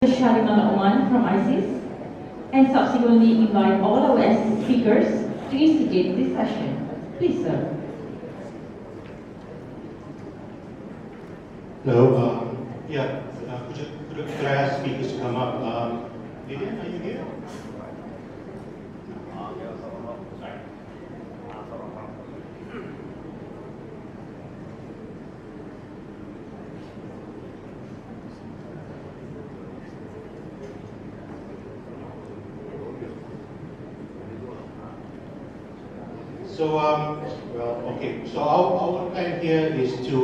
Oman from ISIS, and subsequently invite all our speakers to instigate this session. Please, sir. Hello. Could I ask speakers to come up? Lilianne, are you here? So our plan here is to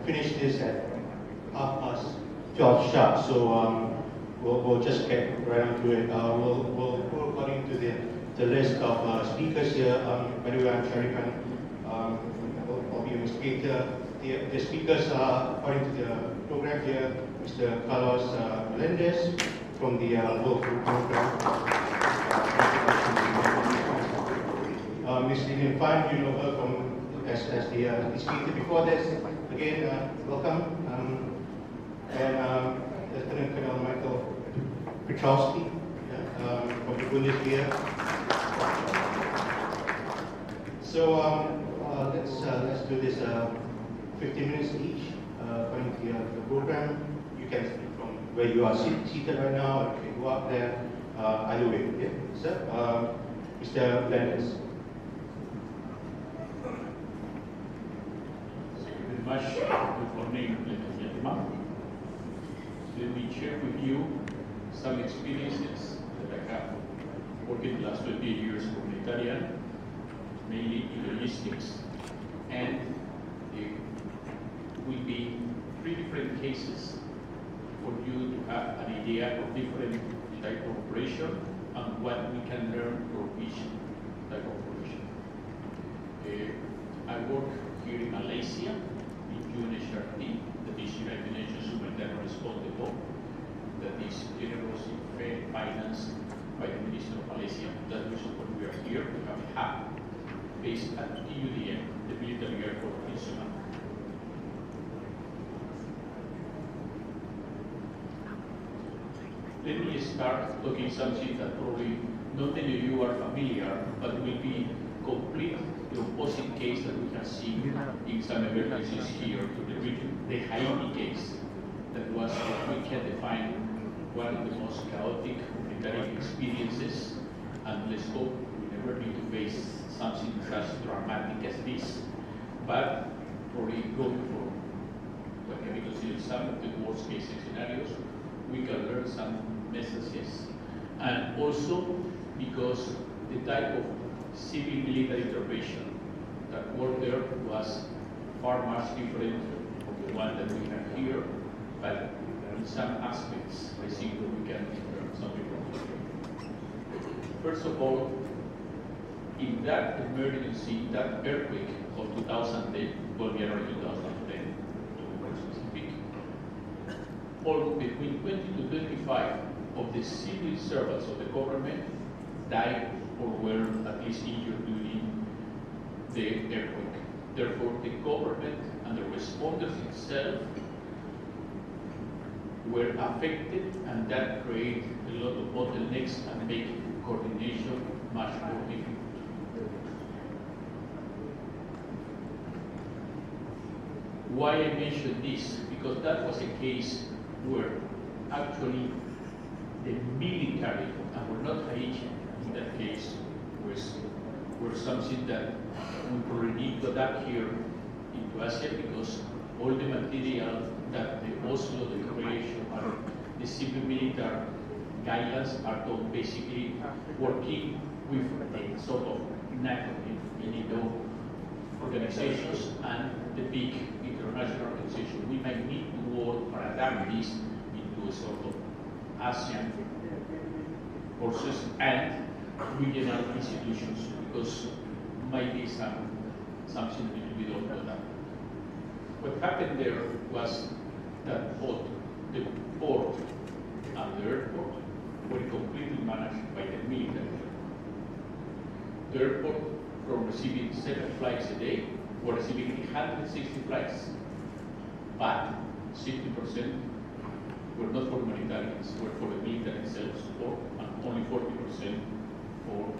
finish this at 12:30 sharp. So we'll just get right onto it. We'll go according to the list of speakers here. By the way, I'm Sharifan. I'll be your Instigator. The speakers are, according to the program here, Mr. Melendez from the World Food Program. Ms. Lilianne Fan, you know her from as the Instigator before this. Again, welcome. And Lieutenant Colonel Col Piotrowski from the Bundeswehr. So let's do this 15 minutes each according to the program. You can speak from where you are seated right now, or you can go up there. Either way, yeah. Sir, Mr. Melendez. Much good morning, ladies and gentlemen. Let me share with you some experiences that I have working the last 20 years humanitarian, mainly in logistics, and it will be 3 different cases for you to have an idea of different type of operation and what we can learn from each type of operation. I work here in Malaysia. UNHRT, that is United Nations Humanitarian Response Depot, that is generously financed by the Minister of Malaysia. That is what we are here. We have a hub based at TUDM, the military airport in Sudan. Let me start talking something that probably not many of you are familiar, but will be complete the opposite case that we have seen in some emergencies here to the region, the Haiti case, that was what we can define one of the most chaotic humanitarian experiences, and let's hope we never need to face something as dramatic as this. But probably going for what can be considered some of the worst case scenarios, we can learn some messages. And also because the type of civil military intervention that worked there was far much different from the one that we have here, but in some aspects I think that we can learn something from it. First of all, in that emergency, that earthquake of 2010, well, January 2010, to be more specific, between 20 to 25 of the civil servants of the government died or were at least injured during the earthquake. Therefore, the government and the responders itself were affected, and that created a lot of bottlenecks and made coordination much more difficult. Why I mention this? Because that was a case where actually the military, and we're not Haitian in that case, were something that we probably need to adapt here into Asia, because all the material that the Oslo Declaration or the civil military guidelines are done basically working with the sort of NATO, organizations and the big international organizations. We might need to work or adapt this into a sort of ASEAN forces and regional institutions, because might be something a little bit of that. What happened there was that both the port and the airport were completely managed by the military. The airport, from receiving 7 flights a day, were receiving 160 flights, but 60% were not for humanitarians, were for the military itself, or only 40% for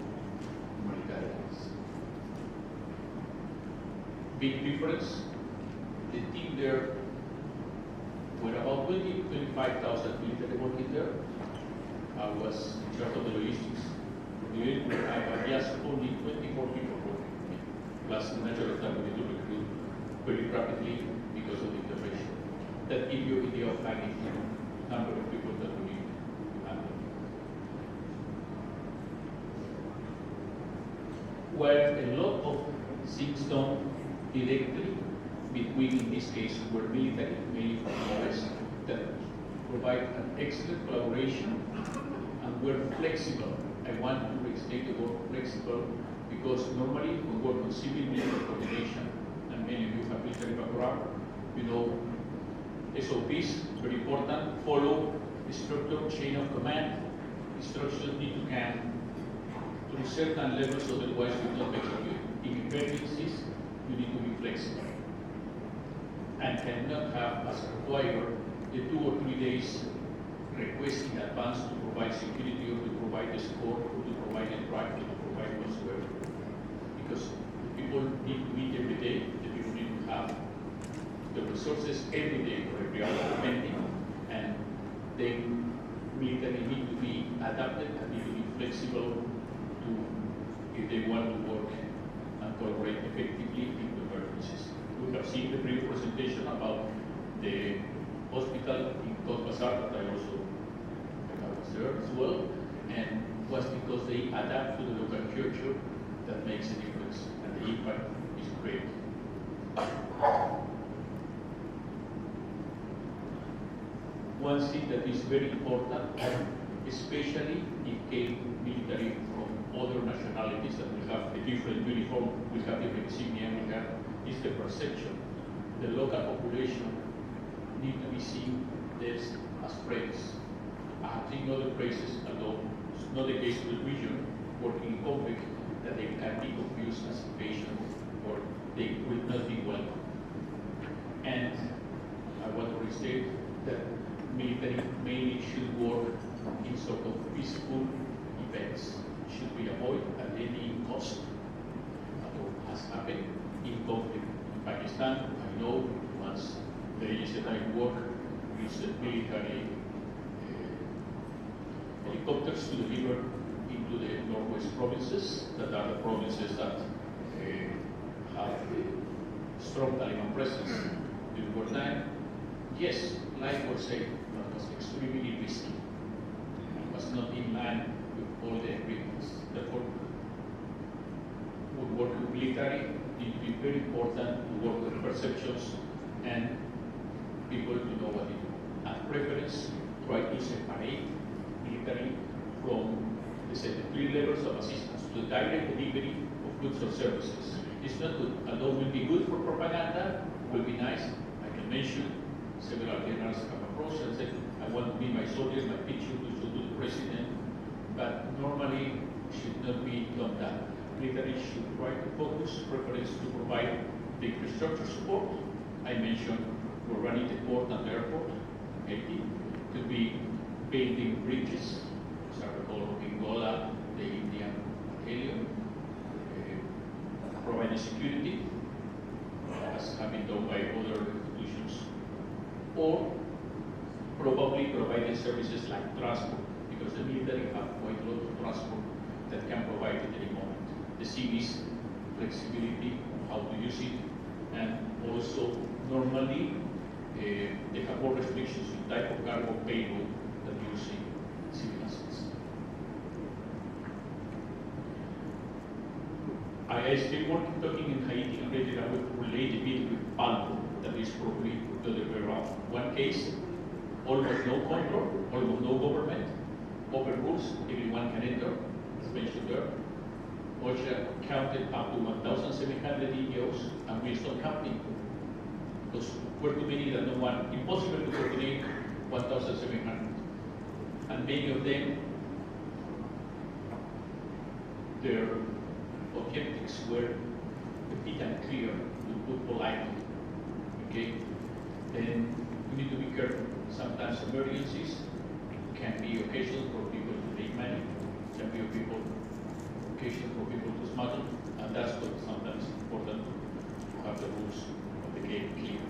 humanitarians. Big difference. The team there were about 25,000 military working there. I was in charge of the logistics. I had just only 24 people working, plus the natural that we need to recruit very rapidly because of the intervention. That gives you an idea of magnitude, number of people that we need to handle. Where a lot of things done directly between, in this case, were military, mainly from the US, that provide an excellent collaboration and we're flexible. I want to restate the word flexible because normally we work on civil military coordination, and many of you have military background. You know, SOPs, very important, follow the structured chain of command. Instructions need to come to certain levels, otherwise you will not execute. In emergencies, you need to be flexible and cannot have as required the 2 or 3 days request in advance to provide security or to provide the support or to provide the track or to provide whatsoever. Because the people need to meet every day, the people need to have the resources every day for every hour depending, and then military need to be adapted and need to be flexible to, if they want to work and collaborate effectively in the emergencies. We have seen the previous presentation about the hospital in Col Piotrowski that I was there as well, and was because they adapt to the local culture that makes a difference, and the impact is great. One thing that is very important, especially in case military from other nationalities that we have a different uniform, we have different insignia, we have, is the perception. The local population need to be seen this as friends. I have seen other places, although it's not the case in the region, working in conflict, that they can be confused as patients or they will not be welcome. And I want to restate that military mainly should work in sort of peaceful events, should be avoided at any cost. What has happened in conflict in Pakistan, I know once there is a time work with military helicopters to deliver into the northwest provinces, that are the provinces that have strong Taliban presence during wartime. Yes, life was safe, but was extremely risky. It was not in line with all the agreements. Therefore, would work with military need to be very important to work with perceptions and people to know what they do. At preference, try to separate military from, let's say, the 3 levels of assistance to the direct delivery of goods or services. It's not good, although it will be good for propaganda, will be nice. I can mention several generals come across and said, I want to be my soldiers, my picture to show to the president, but normally should not be done that. Military should try to focus preference to provide the infrastructure support. I mentioned we're running the port and the airport, to be building bridges, as I recall, Bengola, the Indian Helium, providing security, as have been done by other institutions, or probably providing services like transport, because the military have quite a lot of transport that can provide at any moment. The cities, flexibility on how to use it, and also normally they have more restrictions in type of cargo payload than using civil assets. I still working talking in Haiti and later I will relate a bit with Palco, that is probably the other way around. One case, almost no control, almost no government, open rules, everyone can enter, as mentioned there. OSHA counted up to 1,700 EOs and we stopped counting. Because we're too many that no one, impossible to coordinate 1,700. And many of them, their objectives were a bit unclear, to put politely. Okay? Then we need to be careful. Sometimes emergencies can be occasion for people to take money, can be occasion for people to smuggle, and that's what sometimes is important to have the rules of the game clear.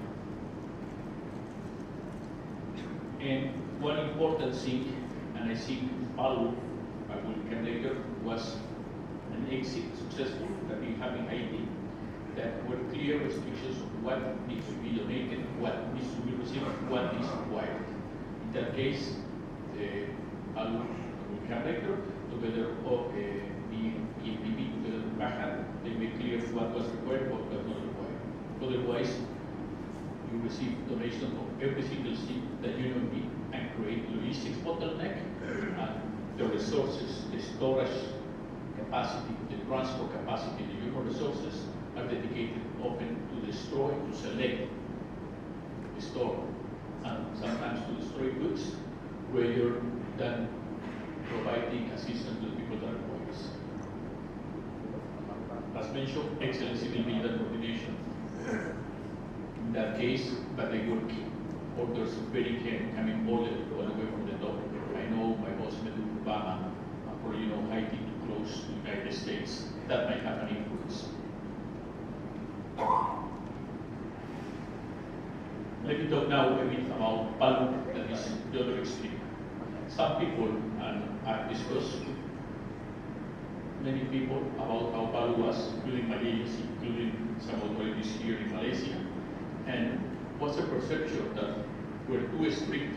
And one important thing, and I think Palu, I will come later, was an exit successful that we have in Haiti, that were clear restrictions of what needs to be donated, what needs to be received, what is required. In that case, Palu will come later, together of the EPP, together with Ahmad, they made clear what was required, what was not required. Otherwise, you receive donation of every single thing that you need and create logistics bottleneck, and the resources, the storage capacity, the transport capacity, the human resources are dedicated often to destroy, to select, store, and sometimes to destroy goods rather than providing assistance to the people that require it. As mentioned, excellent civil military coordination. In that case, but they work orders very clear, coming all the way from the top. I know my boss met with Obama, or Haiti too close to the United States. That might have an influence. Let me talk now a bit about Palu, that is the other extreme. Some people, and I've discussed many people about how Palu was, including my agency, including some authorities here in Malaysia, and what's the perception that we're too strict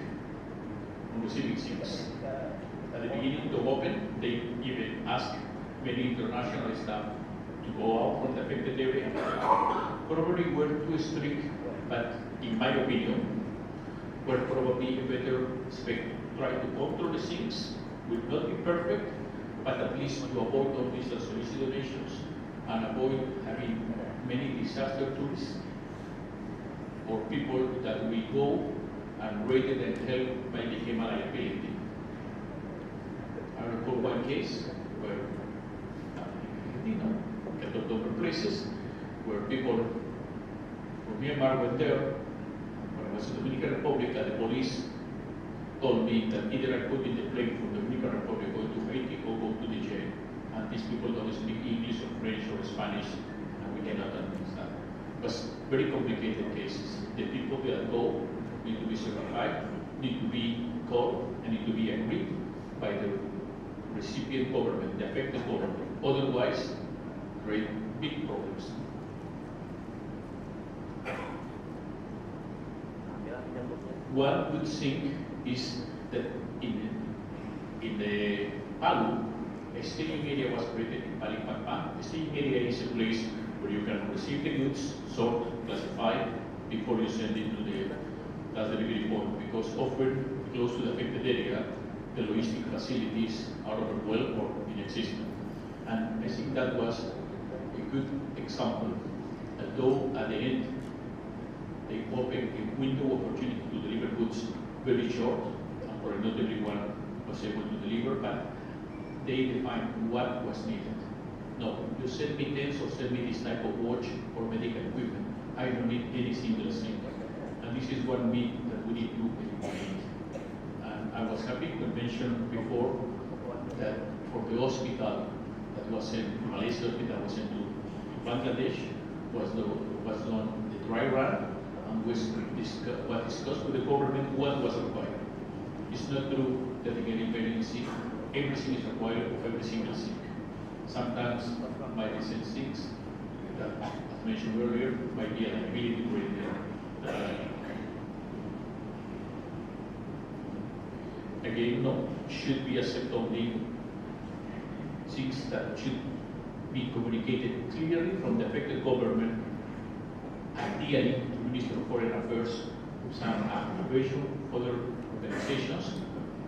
on receiving things. At the beginning to open, they even asked many international staff to go out from the affected area. Probably we're too strict, but in my opinion, we're probably a better try to control the things, will not be perfect, but at least to avoid all these solicited donations and avoid having many disaster tourists or people that we go and rather than help might become a liability. I recall one case where, at other places, where people from Myanmar went there. When I was in the Dominican Republic, the police told me that either I could be the plane from the Dominican Republic go to Haiti or go to the jail. And these people don't speak English or French or Spanish, and we cannot understand. It was very complicated cases. The people that go need to be certified, need to be called, and need to be agreed by the recipient government, the affected government. Otherwise, create big problems. One good thing is that in the Palu, a staging area was created in Balikpapan. The staging area is a place where you can receive the goods, sort, classify, before you send it to the last delivery point, because often close to the affected area, the logistic facilities are overwhelmed or inexistent. And I think that was a good example, although at the end, they opened a window of opportunity to deliver goods very short, and probably not everyone was able to deliver, but they defined what was needed. No, you send me tents or send me this type of watch or medical equipment. I don't need any single thing. And this is one myth that we need to eliminate. And I was happy to mention before that for the hospital that was sent, Malaysia hospital was sent to Bangladesh, was done the dry run, and was discussed with the government what was required. It's not true that in any emergency, everything is required of every single thing. Sometimes medicine things that, as mentioned earlier, might be a liability to again, no, should be accepted only things that should be communicated clearly from the affected government, ideally to the Minister of Foreign Affairs, some approbation, other organizations,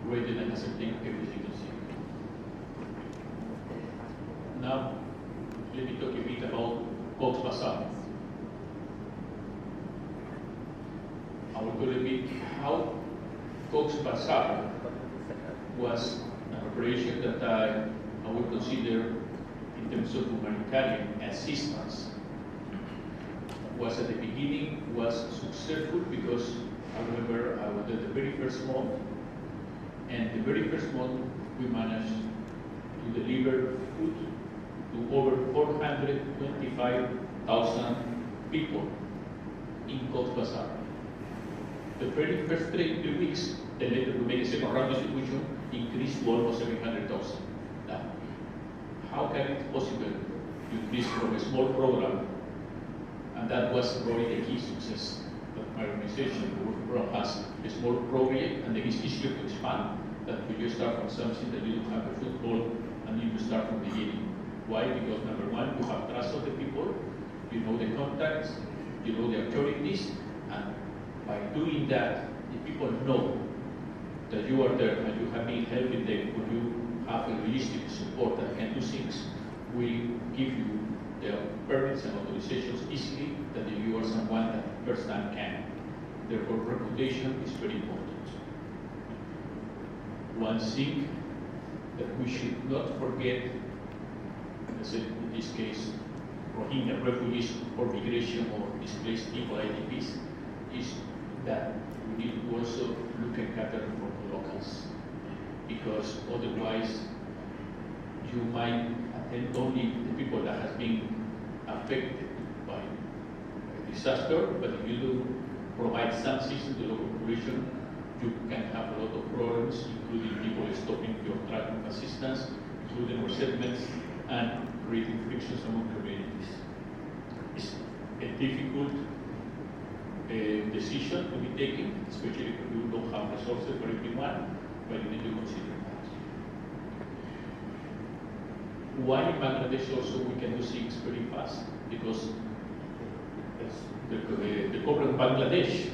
rather than accepting every single thing. Now, let me talk a bit about Cox's Bazar. I will tell a bit how Cox's Bazar was an operation that I would consider, in terms of humanitarian assistance, was at the beginning was successful because I remember I was there the very first month, and the very first month we managed to deliver food to over 425,000 people in Cox's Bazar. The very first three weeks, the later to make a second round distribution increased to almost 700,000. Now, how can it be possible to increase from a small program? And that was probably the key success that my organization, the World Program, has a small project, and then it's easier to expand than when you start from something that you don't have a foothold and you need to start from the beginning. Why? Because number one, you have trust of the people, you know the contacts, you know the authorities, and by doing that, the people know that you are there and you have been helping them when you have a realistic support that can do things, we give you the permits and authorizations easily that if you are someone that first time can. Therefore, reputation is very important. One thing that we should not forget, as in this case, Rohingya refugees or migration or displaced people, IDPs, is that we need to also look and cater for the locals, because otherwise you might attend only the people that has been affected by a disaster, but if you do provide some system to the local population, you can have a lot of problems, including people stopping your track of assistance, including resettlements, and creating frictions among communities. It's a difficult decision to be taken, especially if you don't have resources for everyone, but you need to consider that. Why in Bangladesh also we can do things very fast? Because the government of Bangladesh,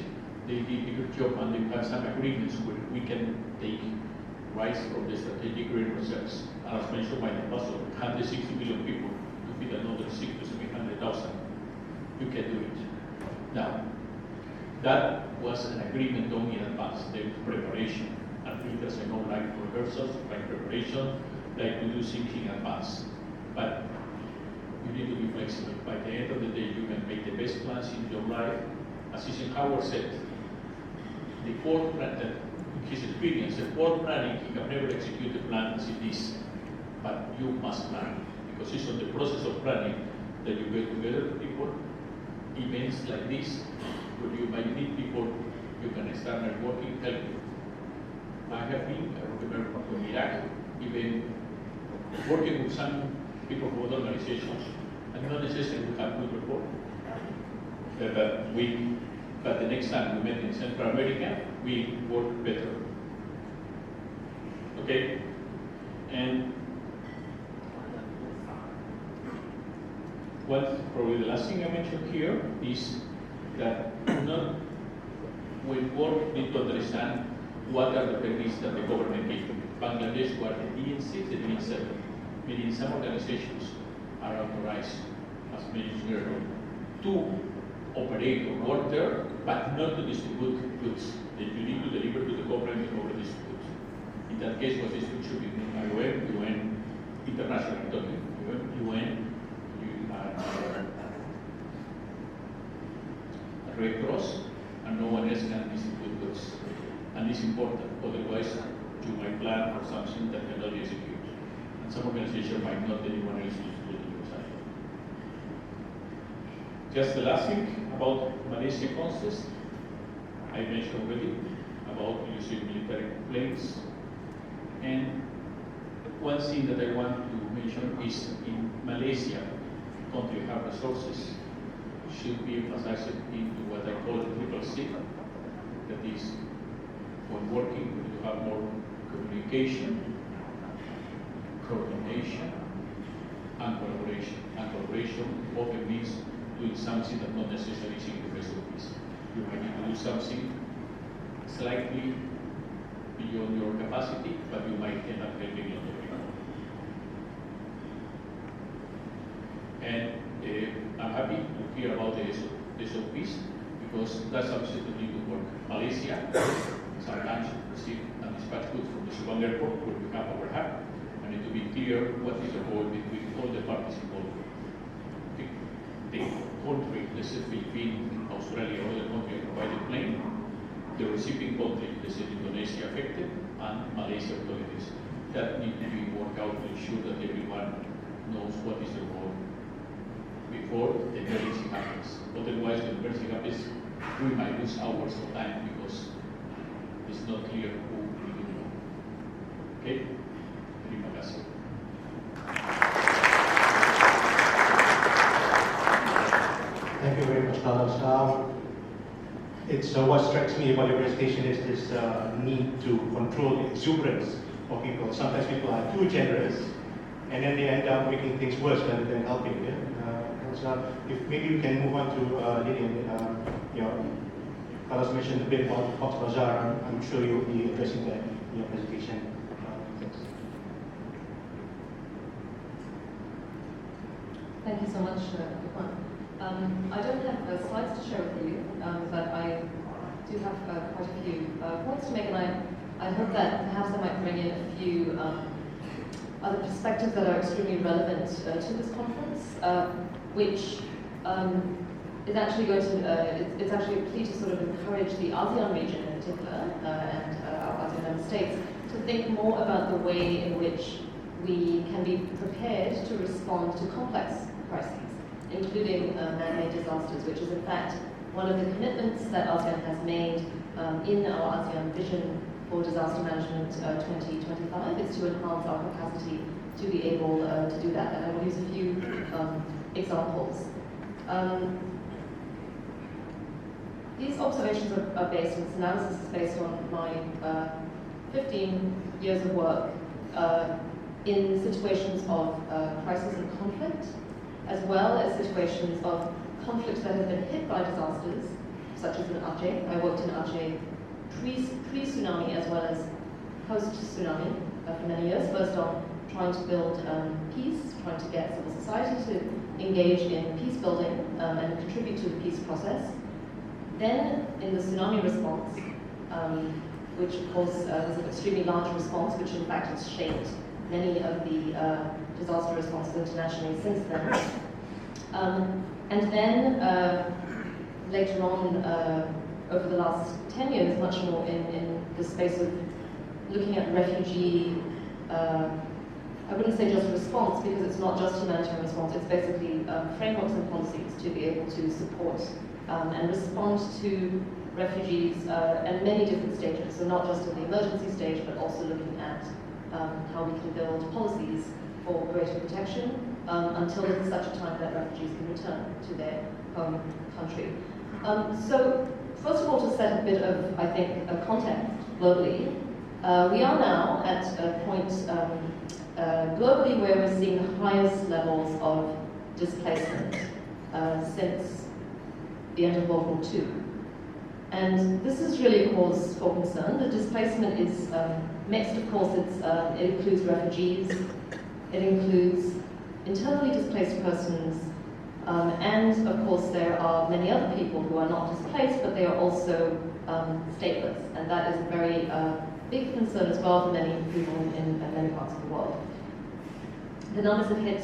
they did a good job and they have some agreements where we can take rice from the strategic grain reserves. And as mentioned by the pastor, 160 million people to feed another 600 to 700,000. You can do it. Now, that was an agreement done in advance, the preparation. And there's no like rehearsals, like preparation, like to do things in advance. But you need to be flexible. By the end of the day, you can make the best plans in your life. As Eisenhower said, the poor plan, that in his experience, the poor planning, he can never execute the plan as it is. But you must plan, because it's on the process of planning that you get together with people, events like this, where you might meet people, you can start networking, help you. I have been, I remember from Iraq, even working with some people from other organizations, and not necessarily we have good rapport. But the next time we met in Central America, we worked better. Okay? And probably the last thing I mentioned here is that not when work need to understand what are the techniques that the government gives. Bangladesh were the DN6 and DN7, meaning some organizations are authorized, as mentioned earlier, to operate or work there, but not to distribute goods that you need to deliver to the government in order to distribute. In that case, was distribution between IOM, UN, international talking, UN, Red Cross, and no one else can distribute goods. And it's important, otherwise you might plan for something that cannot be executed. And some organization might not anyone else distribute to your side. Just the last thing about Malaysia concepts, I mentioned already about using military planes. And one thing that I want to mention is in Malaysia, country have resources, should be emphasized into what I call triple C. That is, when working, you have more communication, coordination, and collaboration. And collaboration often means doing something that not necessarily is in the best of this. You might need to do something slightly beyond your capacity, but you might end up helping other people. And I'm happy to hear about the SOPs because that's something that need to work. Malaysia sometimes receive and dispatch goods from the Subang airport where we have our hub. I need to be clear what is the goal between all the parties involved. The country, let's say Philippines, Australia, or other country provide a plane, the receiving country, let's say Indonesia affected, and Malaysia authorities. That need to be worked out to ensure that everyone knows what is the role before the emergency happens. Otherwise, the emergency happens, we might lose hours of time because it's not clear who will do what. Okay? Terima kasih. Thank you very much, Carlos. What strikes me about your presentation is this need to control the exuberance of people. Sometimes people are too generous, and then they end up making things worse rather than helping. Yeah? So if maybe we can move on to Lilianne. Carlos mentioned a bit about Cox's Bazar. I'm sure you'll be addressing that in your presentation. Thanks. Thank you so much, Juan. I don't have slides to share with you, but I do have quite a few points to make, and I hope that perhaps I might bring in a few other perspectives that are extremely relevant to this conference, which is actually going to, it's actually a plea to sort of encourage the ASEAN region in particular, and our ASEAN member states, to think more about the way in which we can be prepared to respond to complex crises, including man-made disasters, which is in fact one of the commitments that ASEAN has made in our ASEAN Vision for Disaster Management 2025, is to enhance our capacity to be able to do that. And I will use a few examples. These observations are based, and this analysis is based on my 15 years of work in situations of crisis and conflict, as well as situations of conflicts that have been hit by disasters, such as in Aceh. I worked in Aceh pre-tsunami as well as post-tsunami for many years, first on trying to build peace, trying to get civil society to engage in peace building and contribute to the peace process. Then in the tsunami response, which of course was an extremely large response, which in fact has shaped many of the disaster responses internationally since then. And then later on, over the last 10 years, much more in the space of looking at refugee, I wouldn't say just response, because it's not just humanitarian response, it's basically frameworks and policies to be able to support and respond to refugees at many different stages. So not just at the emergency stage, but also looking at how we can build policies for greater protection until it's such a time that refugees can return to their home country. So first of all, to set a bit of, I think, a context globally, we are now at a point globally where we're seeing the highest levels of displacement since the end of World War II. And this is really a cause for concern. The displacement is mixed, of course. It includes refugees, it includes internally displaced persons, and of course there are many other people who are not displaced, but they are also stateless. And that is a very big concern as well for many people in many parts of the world. The numbers have hit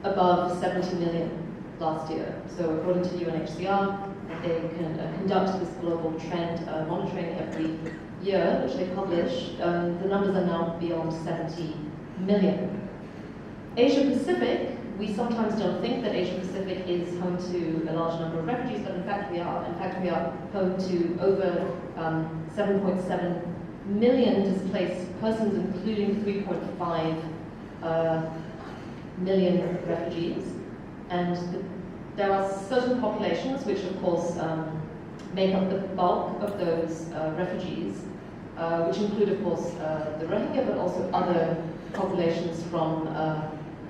above 70 million last year. So according to UNHCR, they can conduct this global trend monitoring every year, which they publish. The numbers are now beyond 70 million. Asia Pacific, we sometimes don't think that Asia Pacific is home to a large number of refugees, but in fact we are. In fact, we are home to over 7.7 million displaced persons, including 3.5 million refugees. And there are certain populations which, of course, make up the bulk of those refugees, which include, of course, the Rohingya, but also other populations from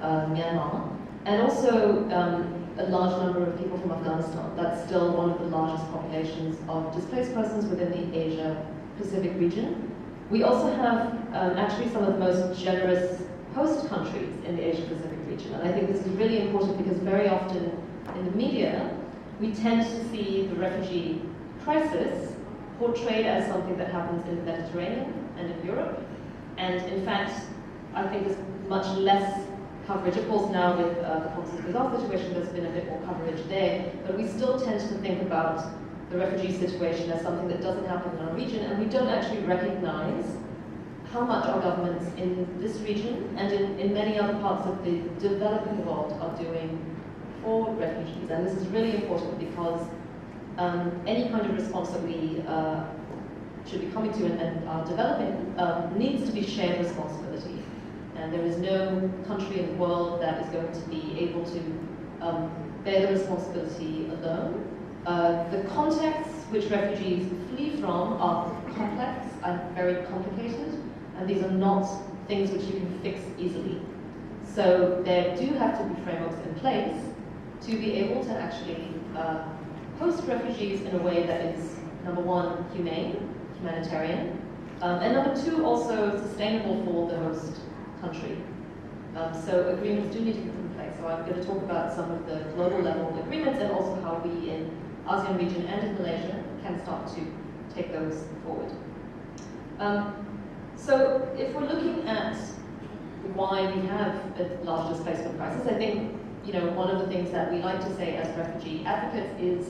Myanmar, and also a large number of people from Afghanistan. That's still one of the largest populations of displaced persons within the Asia-Pacific region. We also have actually some of the most generous host countries in the Asia-Pacific region, and I think this is really important because very often in the media, we tend to see the refugee crisis portrayed as something that happens in the Mediterranean and in Europe. And in fact, I think there's much less coverage. Of course, now with the Cox's Bazar situation, there's been a bit more coverage there, but we still tend to think about the refugee situation as something that doesn't happen in our region, and we don't actually recognize how much our governments in this region and in many other parts of the developing world are doing for refugees. And this is really important because any kind of response that we should be coming to and are developing needs to be shared responsibility. And there is no country in the world that is going to be able to bear the responsibility alone. The contexts which refugees flee from are complex and very complicated, and these are not things which you can fix easily. So there do have to be frameworks in place to be able to actually host refugees in a way that is, number one, humanitarian, and number two, also sustainable for the host country. So agreements do need to be put in place. So I'm going to talk about some of the global level agreements and also how we in ASEAN region and in Malaysia can start to take those forward. So if we're looking at why we have a large displacement crisis, I think one of the things that we like to say as refugee advocates is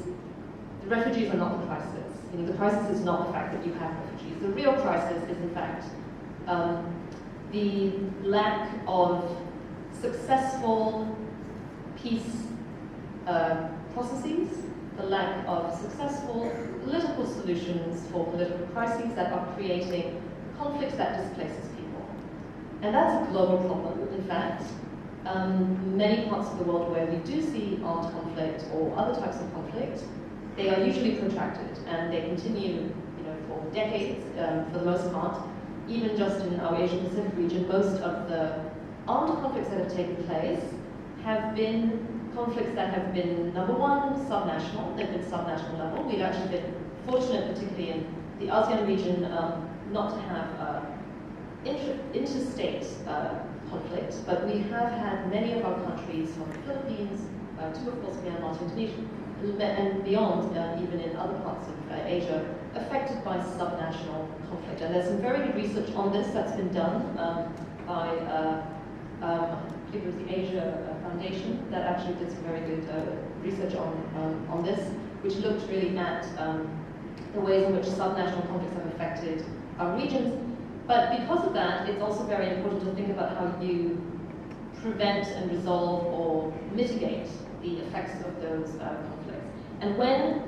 the refugees are not the crisis. The crisis is not the fact that you have refugees. The real crisis is in fact the lack of successful peace processes, the lack of successful political solutions for political crises that are creating conflicts that displaces people. And that's a global problem, in fact. Many parts of the world where we do see armed conflict or other types of conflict, they are usually protracted and they continue for decades for the most part. Even just in our Asia Pacific region, most of the armed conflicts that have taken place have been conflicts that have been, number one, subnational. They've been subnational level. We've actually been fortunate, particularly in the ASEAN region, not to have interstate conflict, but we have had many of our countries, from the Philippines to, of course, Myanmar to Indonesia, and beyond, even in other parts of Asia, affected by subnational conflict. And there's some very good research on this that's been done by, I believe it was the Asia Foundation that actually did some very good research on this, which looked really at the ways in which subnational conflicts have affected our regions. But because of that, it's also very important to think about how you prevent and resolve or mitigate the effects of those conflicts. And when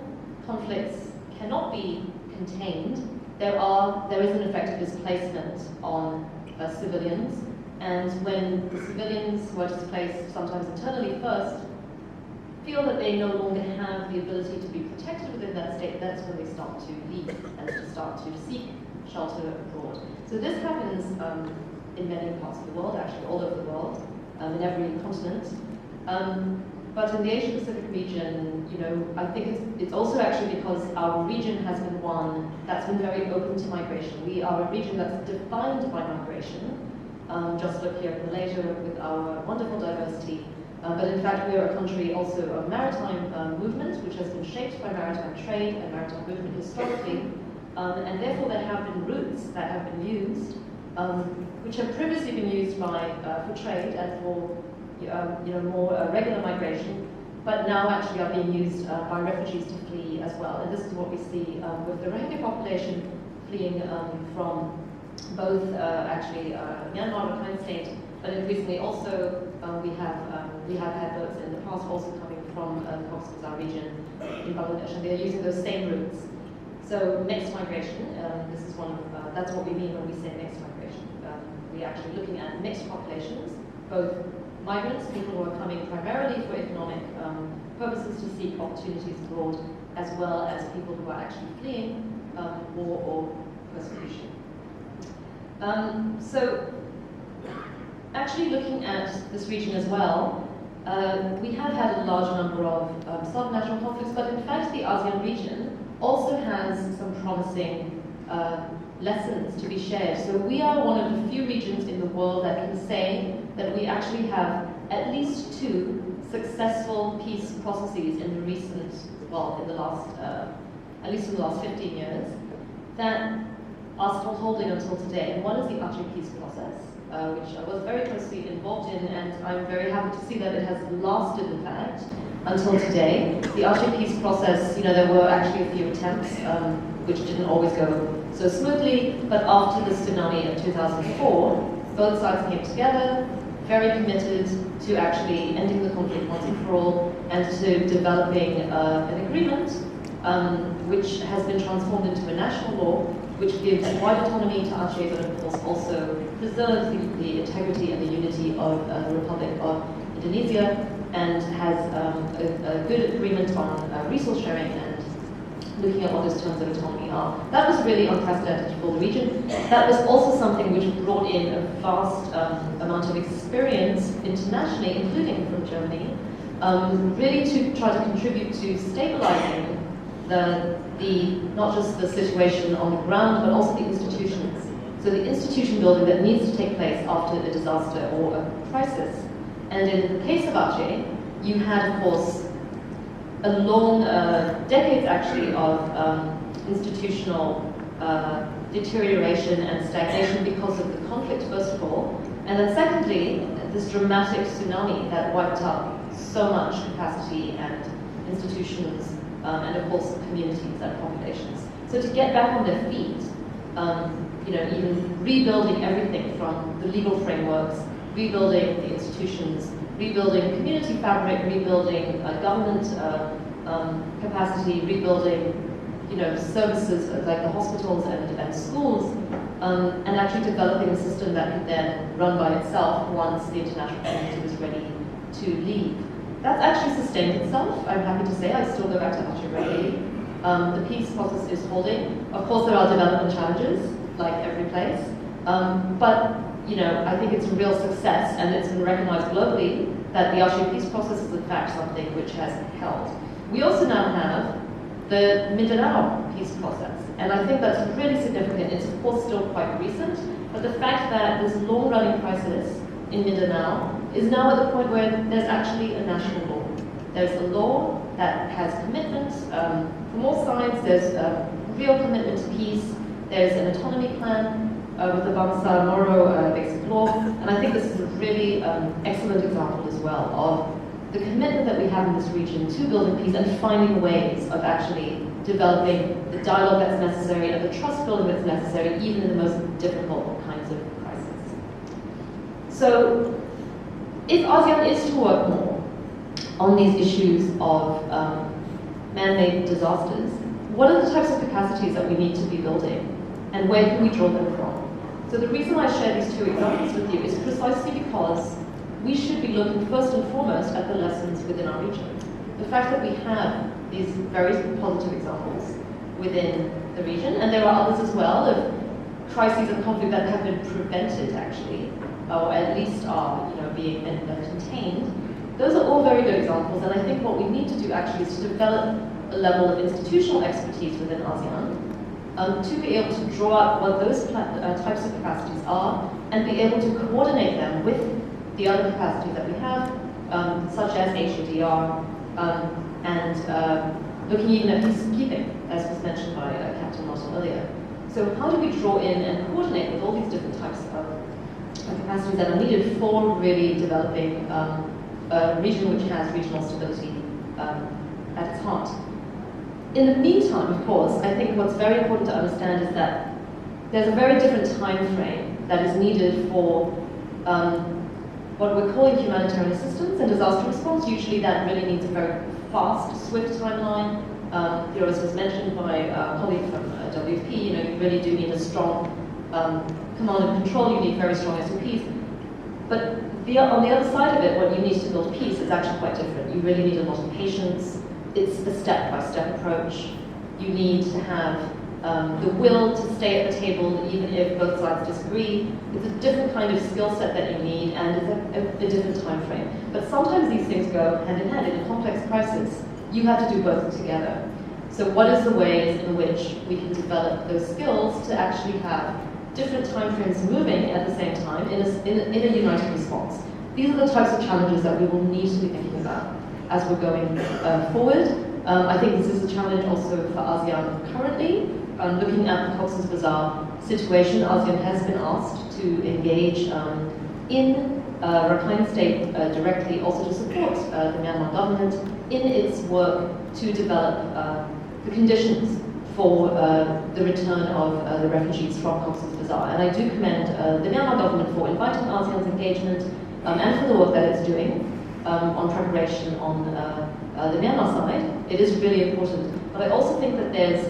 conflicts cannot be contained, there is an effect of displacement on civilians. And when the civilians who are displaced, sometimes internally first, feel that they no longer have the ability to be protected within that state, that's when they start to leave and to start to seek shelter abroad. So this happens in many parts of the world, actually all over the world, in every continent. But in the Asia Pacific region, I think it's also actually because our region has been one that's been very open to migration. We are a region that's defined by migration. Just look here in Malaysia with our wonderful diversity. But in fact, we are a country also of maritime movement, which has been shaped by maritime trade and maritime movement historically. And therefore, there have been routes that have been used, which have previously been used for trade and for more regular migration, but now actually are being used by refugees to flee as well. And this is what we see with the Rohingya population fleeing from both Myanmar, Rakhine State, but increasingly also we have had boats in the past also coming from the Cox's Bazar region in Bangladesh, and they are using those same routes. So mixed migration, this is that's what we mean when we say mixed migration. We're actually looking at mixed populations, both migrants, people who are coming primarily for economic purposes to seek opportunities abroad, as well as people who are actually fleeing war or persecution. So actually looking at this region as well, we have had a large number of subnational conflicts, but in fact the ASEAN region also has some promising lessons to be shared. So we are one of the few regions in the world that can say that we actually have at least 2 successful peace processes in the recent, at least in the last 15 years, that are still holding until today. And one is the Aceh peace process, which I was very closely involved in, and I'm very happy to see that it has lasted, in fact, until today. The Aceh peace process, there were actually a few attempts, which didn't always go so smoothly, but after the tsunami of 2004, both sides came together, very committed to actually ending the conflict once and for all, and to developing an agreement which has been transformed into a national law, which gives wide autonomy to Aceh, but of course also preserves the integrity and the unity of the Republic of Indonesia, and has a good agreement on resource sharing and looking at what those terms of autonomy are. That was really unprecedented for the region. That was also something which brought in a vast amount of experience internationally, including from Germany, really to try to contribute to stabilizing not just the situation on the ground, but also the institutions. So the institution building that needs to take place after a disaster or a crisis. And in the case of Aceh, you had, of course, a long, decades actually, of institutional deterioration and stagnation because of the conflict, first of all. And then secondly, this dramatic tsunami that wiped out so much capacity and institutions, and of course communities and populations. So to get back on their feet, even rebuilding everything from the legal frameworks, rebuilding the institutions, rebuilding community fabric, rebuilding government capacity, rebuilding services like the hospitals and schools, and actually developing a system that could then run by itself once the international community was ready to leave. That's actually sustained itself, I'm happy to say. I still go back to Aceh regularly. The peace process is holding. Of course, there are development challenges, like every place. But I think it's a real success, and it's been recognized globally that the Aceh peace process is in fact something which has held. We also now have the Mindanao peace process, and I think that's really significant. It's of course still quite recent, but the fact that this long-running crisis in Mindanao is now at the point where there's actually a national law. There's a law that has commitment from all sides. There's a real commitment to peace. There's an autonomy plan with the Bangsa Moro basic law, and I think this is a really excellent example as well of the commitment that we have in this region to building peace and finding ways of actually developing the dialogue that's necessary and the trust building that's necessary, even in the most difficult kinds of crises. So, if ASEAN is to work more on these issues of man-made disasters, what are the types of capacities that we need to be building, and where can we draw them from? So the reason I share these two examples with you is precisely because we should be looking first and foremost at the lessons within our region. The fact that we have these very positive examples within the region, and there are others as well of crises and conflict that have been prevented actually, or at least are being contained. Those are all very good examples, and I think what we need to do actually is to develop a level of institutional expertise within ASEAN to be able to draw out what those types of capacities are and be able to coordinate them with the other capacities that we have, such as HDR, and looking even at peacekeeping, as was mentioned by Captain Marshall earlier. So how do we draw in and coordinate with all these different types of capacities that are needed for really developing a region which has regional stability at its heart? In the meantime, of course, I think what's very important to understand is that there's a very different time frame that is needed for what we're calling humanitarian assistance and disaster response. Usually that really needs a very fast, swift timeline. As was mentioned by a colleague from WFP, you really do need a strong command and control, you need very strong SOPs. But on the other side of it, what you need to build peace is actually quite different. You really need a lot of patience. It's a step-by-step approach. You need to have the will to stay at the table even if both sides disagree. It's a different kind of skill set that you need, and it's a different time frame. But sometimes these things go hand in hand. In a complex crisis, you have to do both together. So what is the ways in which we can develop those skills to actually have different time frames moving at the same time in a united response? These are the types of challenges that we will need to be thinking about as we're going forward. I think this is a challenge also for ASEAN currently. Looking at the Cox's Bazar situation, ASEAN has been asked to engage in Rakhine State directly, also to support the Myanmar government in its work to develop the conditions for the return of the refugees from Cox's Bazar. And I do commend the Myanmar government for inviting ASEAN's engagement and for the work that it's doing on preparation on the Myanmar side. It is really important. But I also think that there's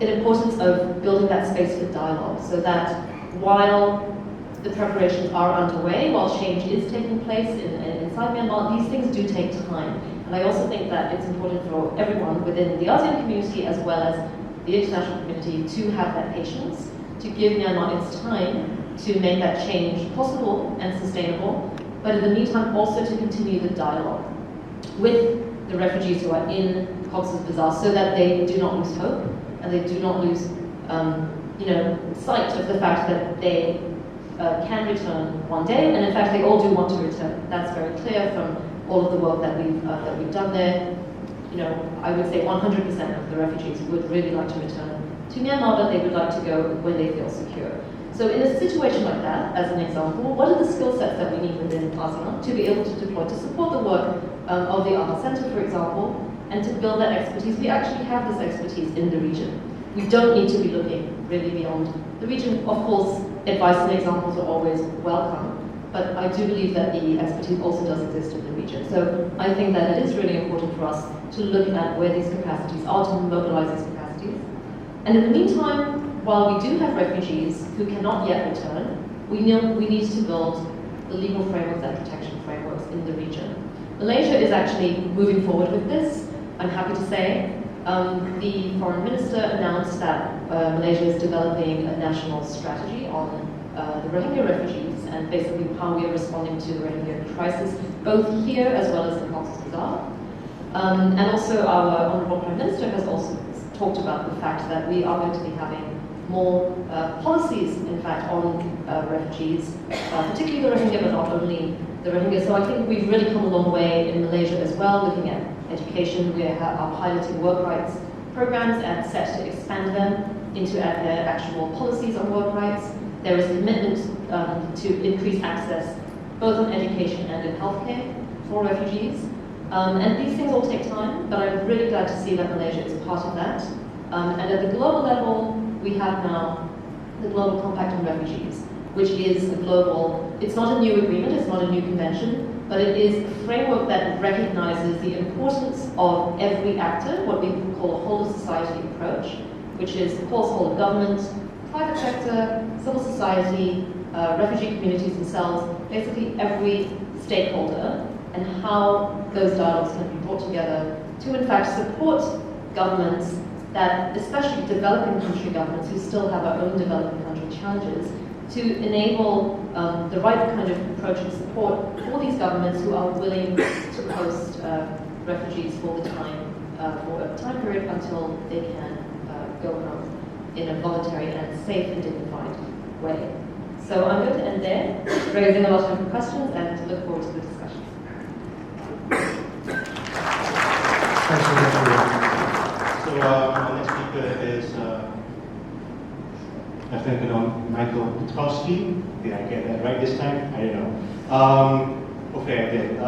an importance of building that space for dialogue, so that while the preparations are underway, while change is taking place inside Myanmar, these things do take time. And I also think that it's important for everyone within the ASEAN community as well as the international community to have that patience, to give Myanmar its time to make that change possible and sustainable, but in the meantime also to continue the dialogue with the refugees who are in Cox's Bazar so that they do not lose hope and they do not lose sight of the fact that they can return one day, and in fact they all do want to return. That's very clear from all of the work that we've done there. I would say 100% of the refugees would really like to return to Myanmar, but they would like to go when they feel secure. So in a situation like that, as an example, what are the skill sets that we need within ASEAN to be able to deploy to support the work of the Ahmad Center, for example, and to build that expertise? We actually have this expertise in the region. We don't need to be looking really beyond the region. Of course, advice and examples are always welcome, but I do believe that the expertise also does exist in the region. So I think that it is really important for us to look at where these capacities are, to mobilize these capacities. And in the meantime, while we do have refugees who cannot yet return, we need to build the legal frameworks and protection frameworks in the region. Malaysia is actually moving forward with this, I'm happy to say. The foreign minister announced that Malaysia is developing a national strategy on the Rohingya refugees and basically how we are responding to the Rohingya crisis, both here as well as in Cox's Bazar. And also our Honourable Prime Minister has also talked about the fact that we are going to be having more policies, in fact, on refugees, particularly the Rohingya, but not only the Rohingya. So I think we've really come a long way in Malaysia as well, looking at education. We are piloting work rights programs and set to expand them into actual policies on work rights. There is a commitment to increase access both on education and in healthcare for refugees. And these things all take time, but I'm really glad to see that Malaysia is part of that. And at the global level, we have now the Global Compact on Refugees, which is a global, it's not a new agreement, it's not a new convention, but it is a framework that recognizes the importance of every actor, what we call a whole of society approach, which is, of course, whole of government, private sector, civil society, refugee communities themselves, basically every stakeholder, and how those dialogues can be brought together to, in fact, support governments that, especially developing country governments who still have our own developing country challenges, to enable the right kind of approach and support for these governments who are willing to host refugees for the time, for a time period until they can go home in a voluntary and safe and dignified way. So I'm going to end there, raising a lot of questions, and look forward to the discussion. So our next speaker is I think Col Piotrowski. Did I get that right this time? I don't know. Okay, I did.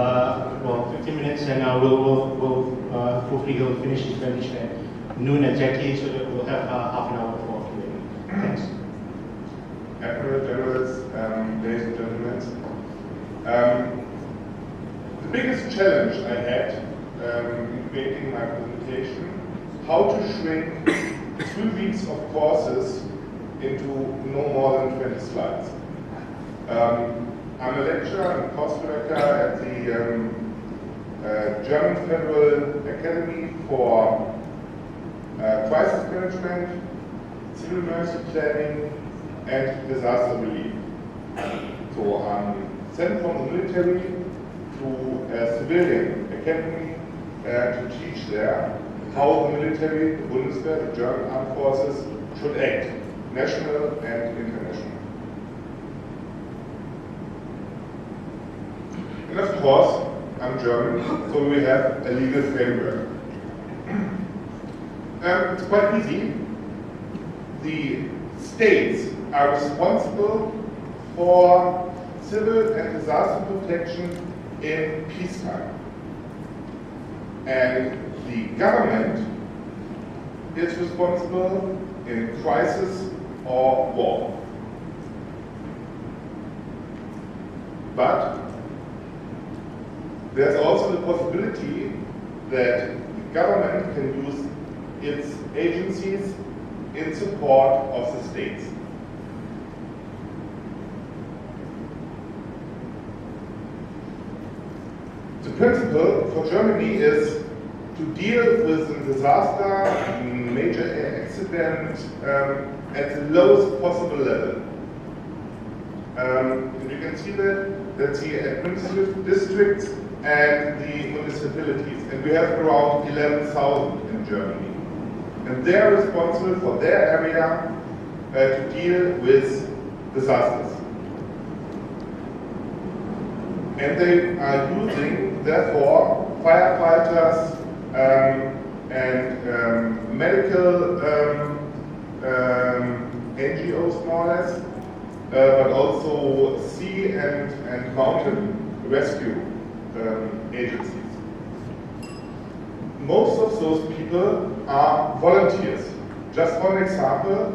Well, 15 minutes, and we'll hopefully he'll finish his presentation at noon exactly, so that we'll have half an hour for Q&A. Thanks. Admiral Generals, ladies and gentlemen, the biggest challenge I had in creating my presentation, how to shrink 3 weeks of courses into no more than 20 slides. I'm a lecturer and course director at the German Federal Academy for Crisis Management, Civil Emergency Planning, and Disaster Relief. So I'm sent from the military to a civilian academy to teach there how the military, the Bundeswehr, the German armed forces should act, national and international. And of course, I'm German, so we have a legal framework. It's quite easy. The states are responsible for civil and disaster protection in peacetime. And the government is responsible in crisis or war. But there's also the possibility that the government can use its agencies in support of the states. The principle for Germany is to deal with a disaster, major accident, at the lowest possible level. And you can see that's the administrative districts and the municipalities. And we have around 11,000 in Germany. And they're responsible for their area to deal with disasters. And they are using, therefore, firefighters and medical NGOs, more or less, but also sea and mountain rescue agencies. Most of those people are volunteers. Just one example,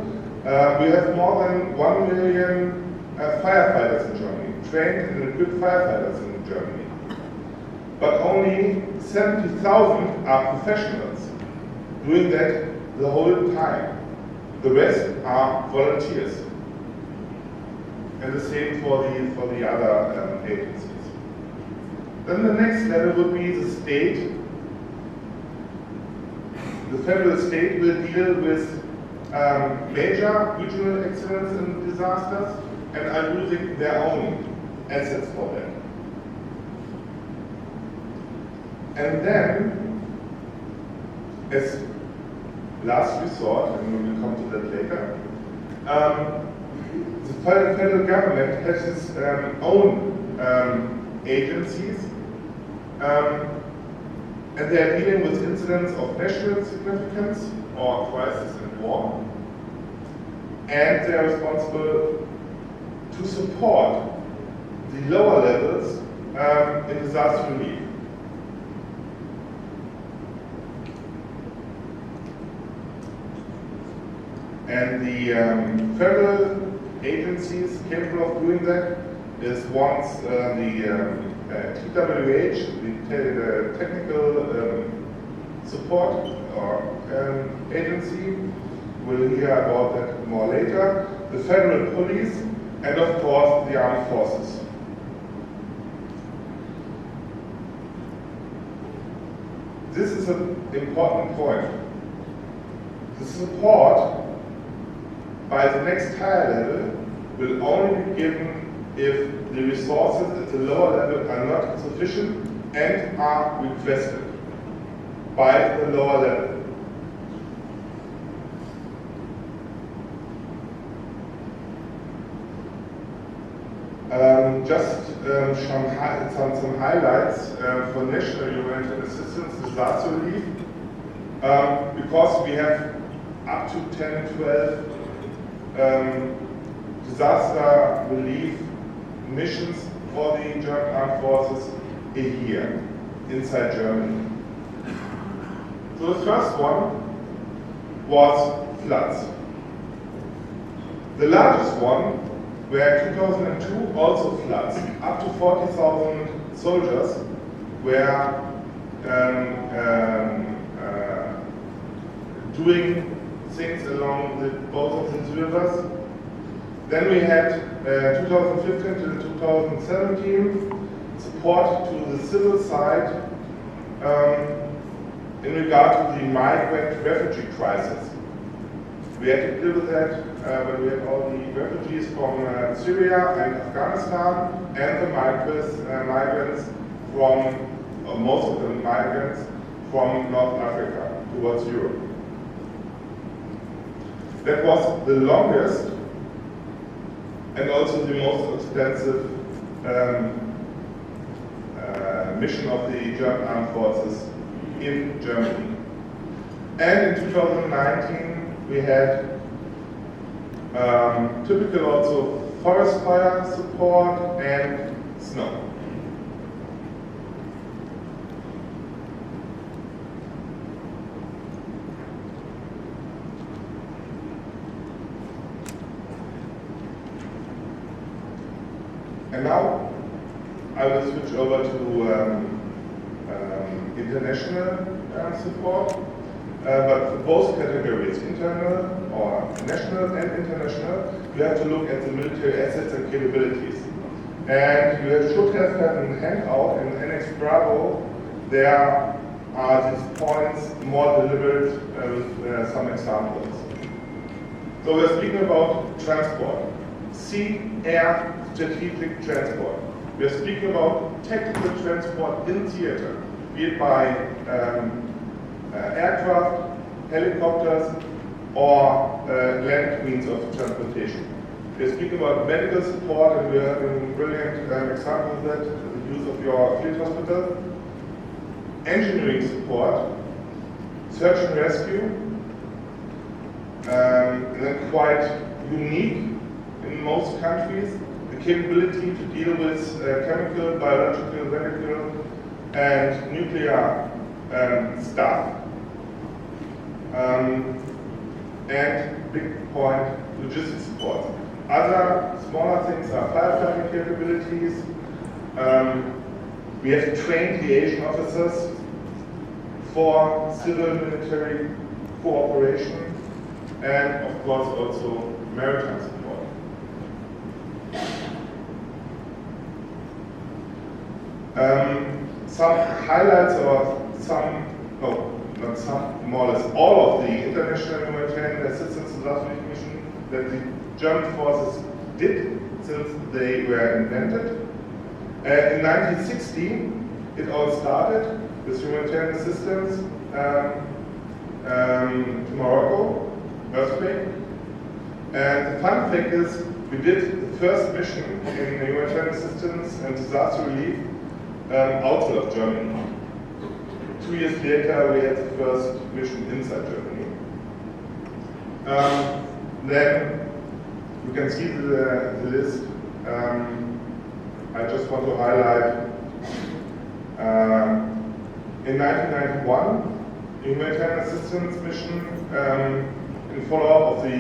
we have more than 1 million firefighters in Germany, trained and equipped firefighters in Germany. But only 70,000 are professionals, doing that the whole time. The rest are volunteers. And the same for the other agencies. Then the next level would be the state. The federal state will deal with major regional accidents and disasters and are using their own assets for that. And then, as last resort, and we will come to that later, the federal government has its own agencies, and they are dealing with incidents of national significance or crisis and war, and they are responsible to support the lower levels in disaster relief. And the federal agencies capable of doing that is once the TWH, the Technical Support or Agency, we'll hear about that more later, the Federal Police, and of course the Armed Forces. This is an important point. The support by the next higher level will only be given if the resources at the lower level are not sufficient and are requested by the lower level. Just some highlights for national humanitarian assistance, disaster relief, because we have up to 10, 12 disaster relief missions for the German Armed Forces a year inside Germany. So the first one was floods. The largest one were 2002, also floods. Up to 40,000 soldiers were doing things along both of these rivers. Then we had 2015 to 2017 support to the civil side in regard to the migrant refugee crisis. We had to deal with that when we had all the refugees from Syria and Afghanistan and the migrants from, most of the migrants from North Africa towards Europe. That was the longest and also the most expensive mission of the German Armed Forces in Germany. And in 2019 we had typical also forest fire support, and snow. And now I will switch over to international support, but for both categories, internal or national and international, you have to look at the military assets and capabilities. And you should have had a handout in Annex Bravo. There are these points more delivered with some examples. So we're speaking about transport, sea, air, strategic transport. We are speaking about tactical transport in theater, be it by aircraft, helicopters, or land means of transportation. We are speaking about medical support, and we are having a brilliant example of that, the use of your field hospital. Engineering support, search and rescue, and then quite unique in most countries, the capability to deal with chemical, biological, medical, and nuclear stuff. And big point, logistics support. Other smaller things are firefighting capabilities. We have trained liaison officers for civil-military cooperation, and of course also maritime support. Some highlights or some, no, not some, more or less all of the international humanitarian assistance and last week mission that the German forces did since they were invented. In 1960, it all started with humanitarian assistance to Morocco, earthquake. And the fun thing is, we did the first mission in humanitarian assistance and disaster relief outside of Germany. 2 years later, we had the first mission inside Germany. Then you can see the list. I just want to highlight in 1991, the humanitarian assistance mission in follow-up of the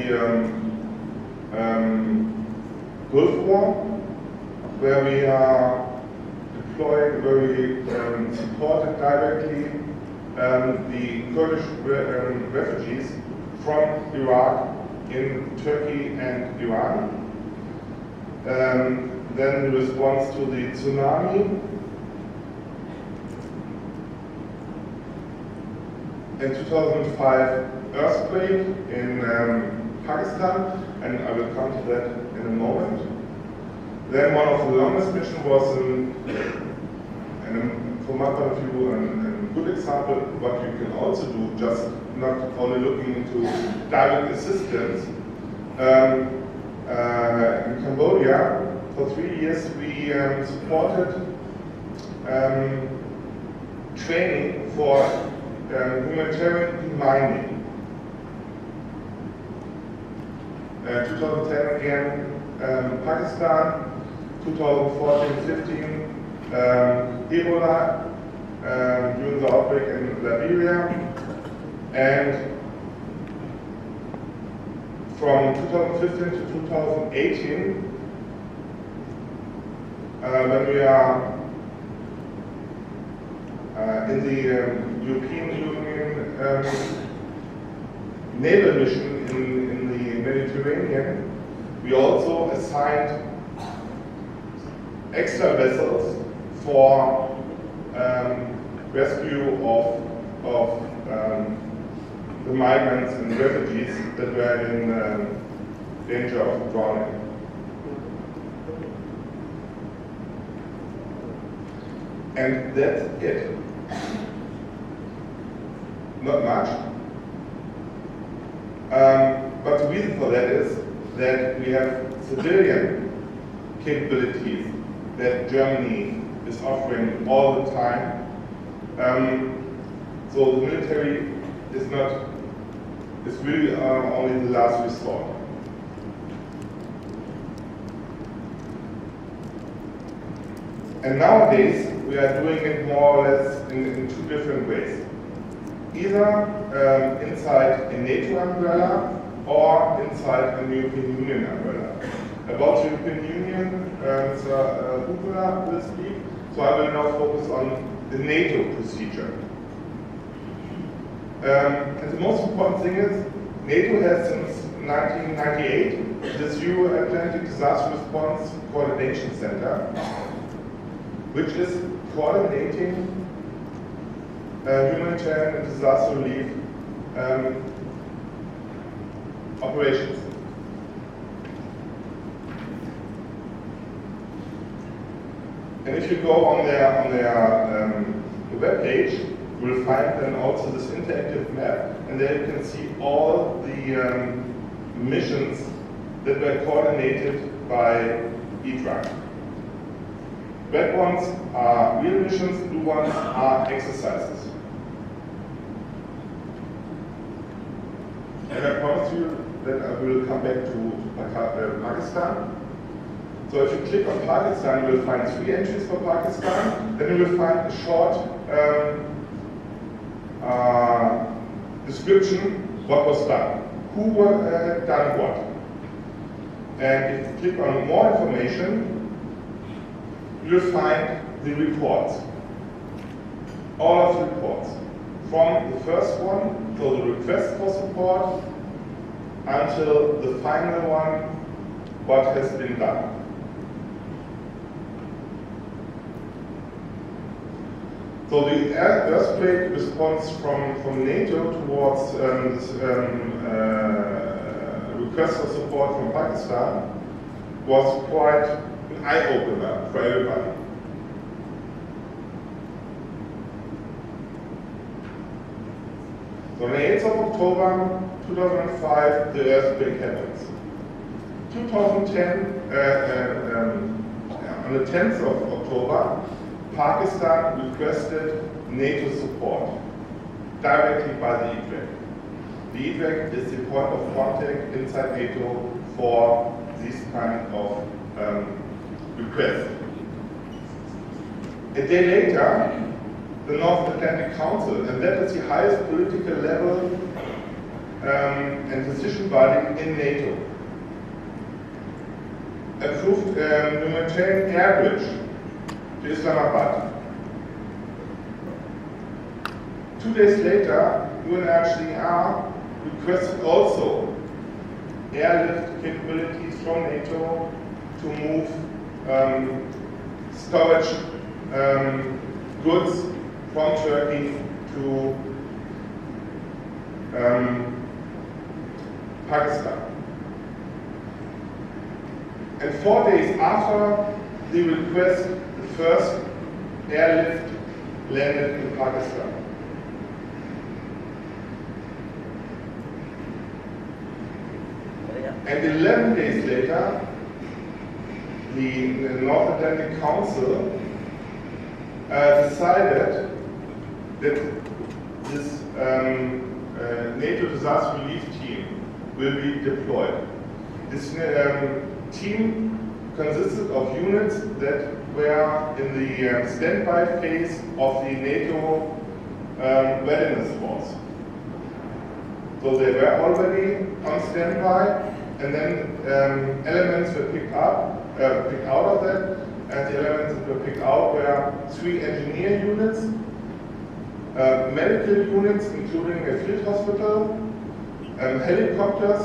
Gulf War, where we are deploying, where we supported directly the Kurdish refugees from Iraq in Turkey and Iran. Then the response to the tsunami. In 2005, earthquake in Pakistan, and I will come to that in a moment. Then one of the longest missions was, from my point of view, a good example of what you can also do, just not only looking into direct assistance. In Cambodia, for 3 years, we supported training for humanitarian mining. 2010 again, Pakistan, 2014-15, Ebola during the outbreak in Liberia, and from 2015 to 2018, when we are in the European Union naval mission in the Mediterranean, we also assigned extra vessels for rescue of the migrants and refugees that were in danger of drowning. And that's it. Not much. But the reason for that is that we have civilian capabilities that Germany is offering all the time. So the military is not, is really only the last resort. And nowadays, we are doing it more or less in two different ways. Either inside a NATO umbrella or inside a European Union umbrella. About the European Union, Mr. Huber will speak, so I will now focus on the NATO procedure. And the most important thing is, NATO has since 1998 this Euro-Atlantic Disaster Response Coordination Center, which is coordinating humanitarian and disaster relief operations. And if you go on their web page, you will find then also this interactive map, and there you can see all the missions that were coordinated by ETRAC. Red ones are real missions, blue ones are exercises. And I promise you that I will come back to Pakistan. So if you click on Pakistan, you will find 3 entries for Pakistan. Then you will find a short description what was done, who had done what. And if you click on more information, you will find the reports. All of the reports. From the first one, so the request for support, until the final one, what has been done. So the earthquake response from NATO towards request for support from Pakistan was quite an eye-opener for everybody. So on the 8th of October 2005, the earthquake happens. 2010, on the 10th of October, Pakistan requested NATO support directly by the ETRAC. The ETRAC is the point of contact inside NATO for these kind of requests. A day later, the North Atlantic Council, and that is the highest political level and decision body in NATO, approved a humanitarian air bridge to Islamabad. 2 days later, UNHCR requested also airlift capabilities from NATO to move storage goods from Turkey to Pakistan. And 4 days after the request, the first airlift landed in Pakistan. And 11 days later, the North Atlantic Council decided that this NATO disaster relief team will be deployed. This team consisted of units that were in the standby phase of the NATO readiness force. So they were already on standby, and then elements were picked out of that, and the elements that were picked out were 3 engineer units, medical units including a field hospital, helicopters,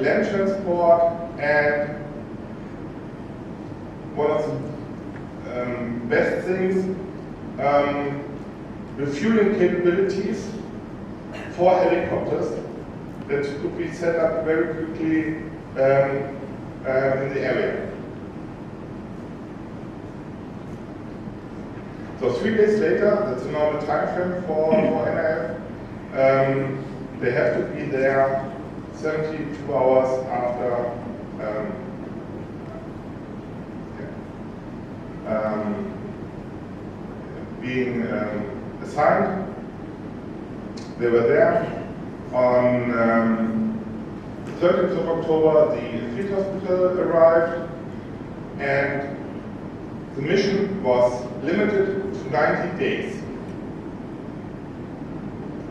land transport, and one of the best things, refueling capabilities for helicopters that could be set up very quickly in the area. So 3 days later, that's a normal time frame for NIF, they have to be there 72 hours after being assigned. They were there. On the 13th of October, the field hospital arrived, and the mission was limited to 90 days.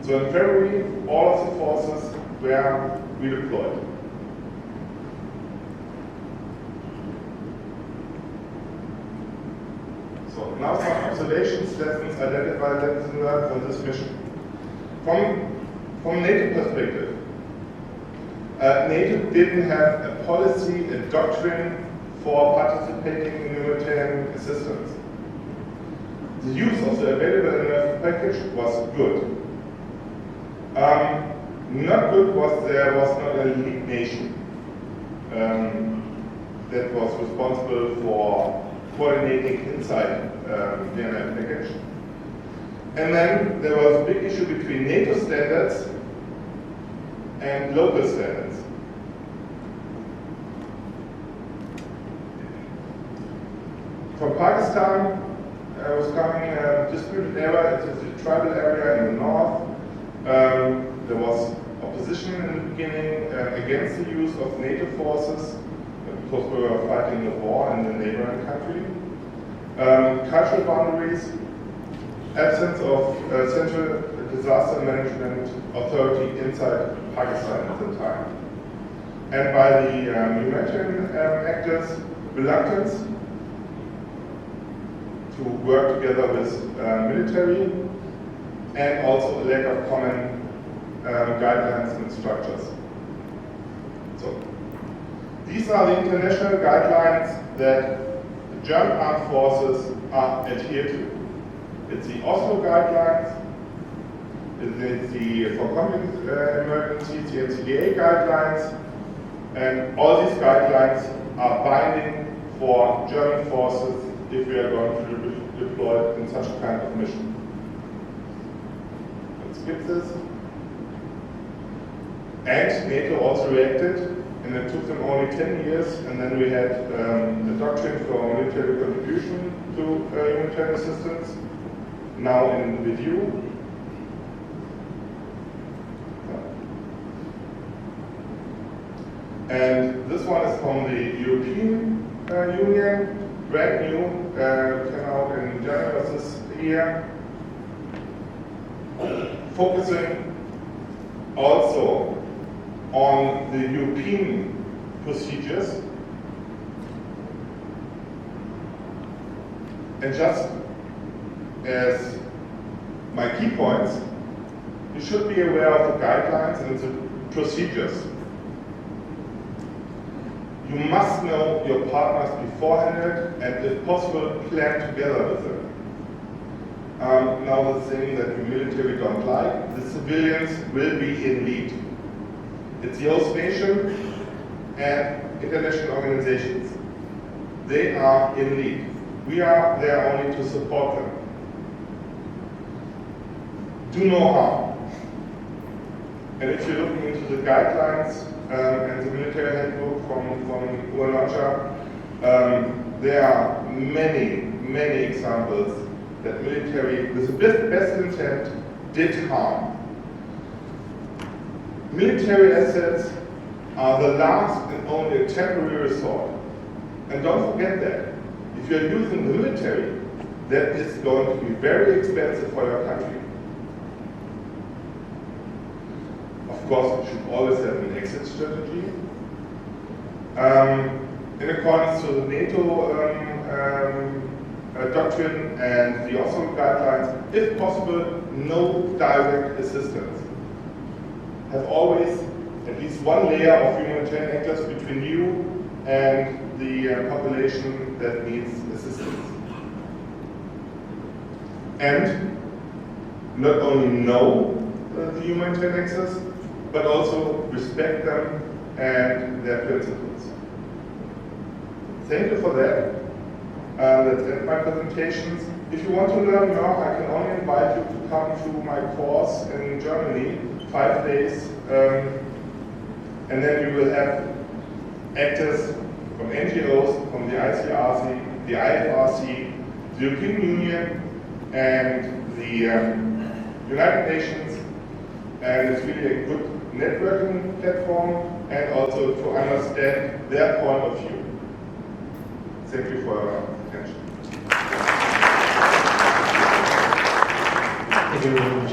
So in February, all of the forces were redeployed. So now some observations, lessons identified, lessons learned from this mission. From NATO perspective, NATO didn't have a policy, a doctrine for participating in humanitarian assistance. The use of the available MAF package was good. Not good was there was not a lead nation that was responsible for coordinating inside the MAF package. And then there was a big issue between NATO standards and local standards. From Pakistan was coming a disputed area, it is a tribal area in the north. There was opposition in the beginning against the use of NATO forces because we were fighting a war in the neighboring country. Cultural boundaries, absence of central disaster management authority inside Pakistan at the time. And by the humanitarian actors' reluctance to work together with military, and also a lack of common guidelines and structures. So these are the international guidelines that the German armed forces are adhered to. It's the Oslo guidelines, it's the for conflict emergencies, the NCDA guidelines, and all these guidelines are binding for German forces if we are going to be deployed in such a kind of mission. Let's skip this. And NATO also reacted, and it took them only 10 years, and then we had a doctrine for military contribution to humanitarian assistance, now in review. And this one is from the European Union, brand new, came out in January of this year, focusing also on the European procedures. And just as my key points, you should be aware of the guidelines and the procedures. You must know your partners beforehand and, if possible, plan together with them. Now the thing that the military don't like, the civilians will be in lead. It's the host nation and international organizations. They are in lead. We are there only to support them. Do no harm. And if you're looking into the guidelines and the military handbook from UNOCHA, there are many examples that military, with the best intent, did harm. Military assets are the last and only temporary resort. And don't forget that. If you're using the military, that is going to be very expensive for your country. Of course, you should always have an exit strategy. In accordance to the NATO doctrine and the Oslo guidelines, if possible, no direct assistance. Have always at least one layer of humanitarian actors between you and the population that needs assistance. And not only know the humanitarian access, but also respect them and their principles. Thank you for that. That's end my presentations. If you want to learn more, I can only invite you to come to my course in Germany, 5 days, and then you will have actors from NGOs, from the ICRC, the IFRC, the European Union, and the United Nations, and it's really a good networking platform, and also to understand their point of view. Thank you for your attention. Thank you very much,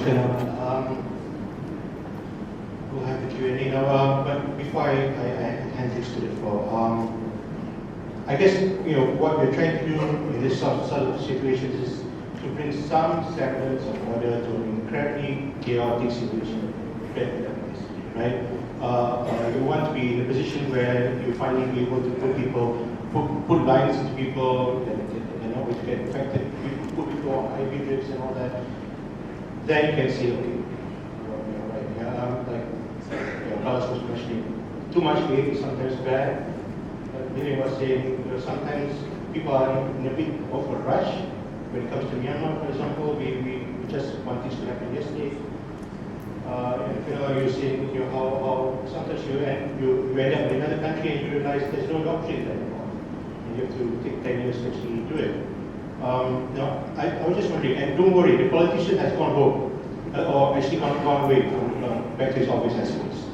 we'll have the Q&A now, but before I hand this to the floor, I guess what we're trying to do in this sort of situations is to bring some semblance of order to an incredibly chaotic situation, right? You want to be in a position where you finally be able to put lines into people that which get infected, put people on IV drips and all that. Then you can say, okay, right, like Carlos was mentioning, too much aid is sometimes bad. Lilianne was saying, sometimes people are in a bit of a rush. When it comes to Myanmar, for example, we just want this to happen yesterday. You're seeing how sometimes you end up in another country and you realize there's no doctrine there anymore. And you have to take 10 years to actually do it. Now, I was just wondering, and don't worry, the politician has gone home, or actually gone away back to his office, I suppose.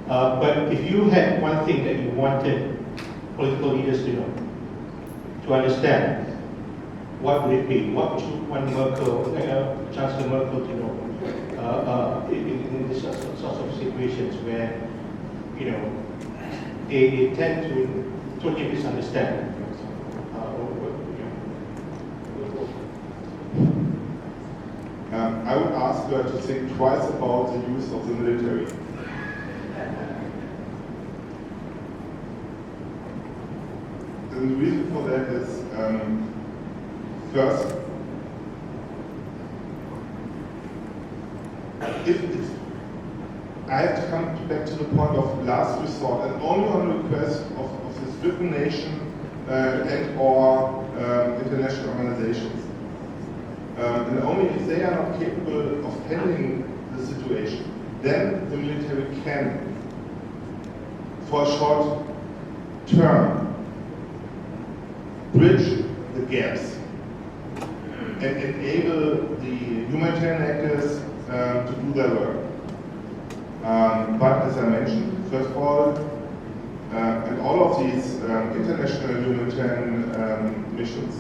But if you had one thing that you wanted political leaders to know, to understand, what would it be? What would you want Chancellor Merkel to know in this sorts of situations where they tend to totally misunderstand? I would ask her to think twice about the use of the military. And the reason for that is, first, if I have to come back to the point of last resort, and only on request of this written nation and/or international organizations. And only if they are not capable of handling the situation, then the military can, for a short term, bridge the gaps and enable the humanitarian actors to do their work. But as I mentioned, first of all, and all of these international humanitarian missions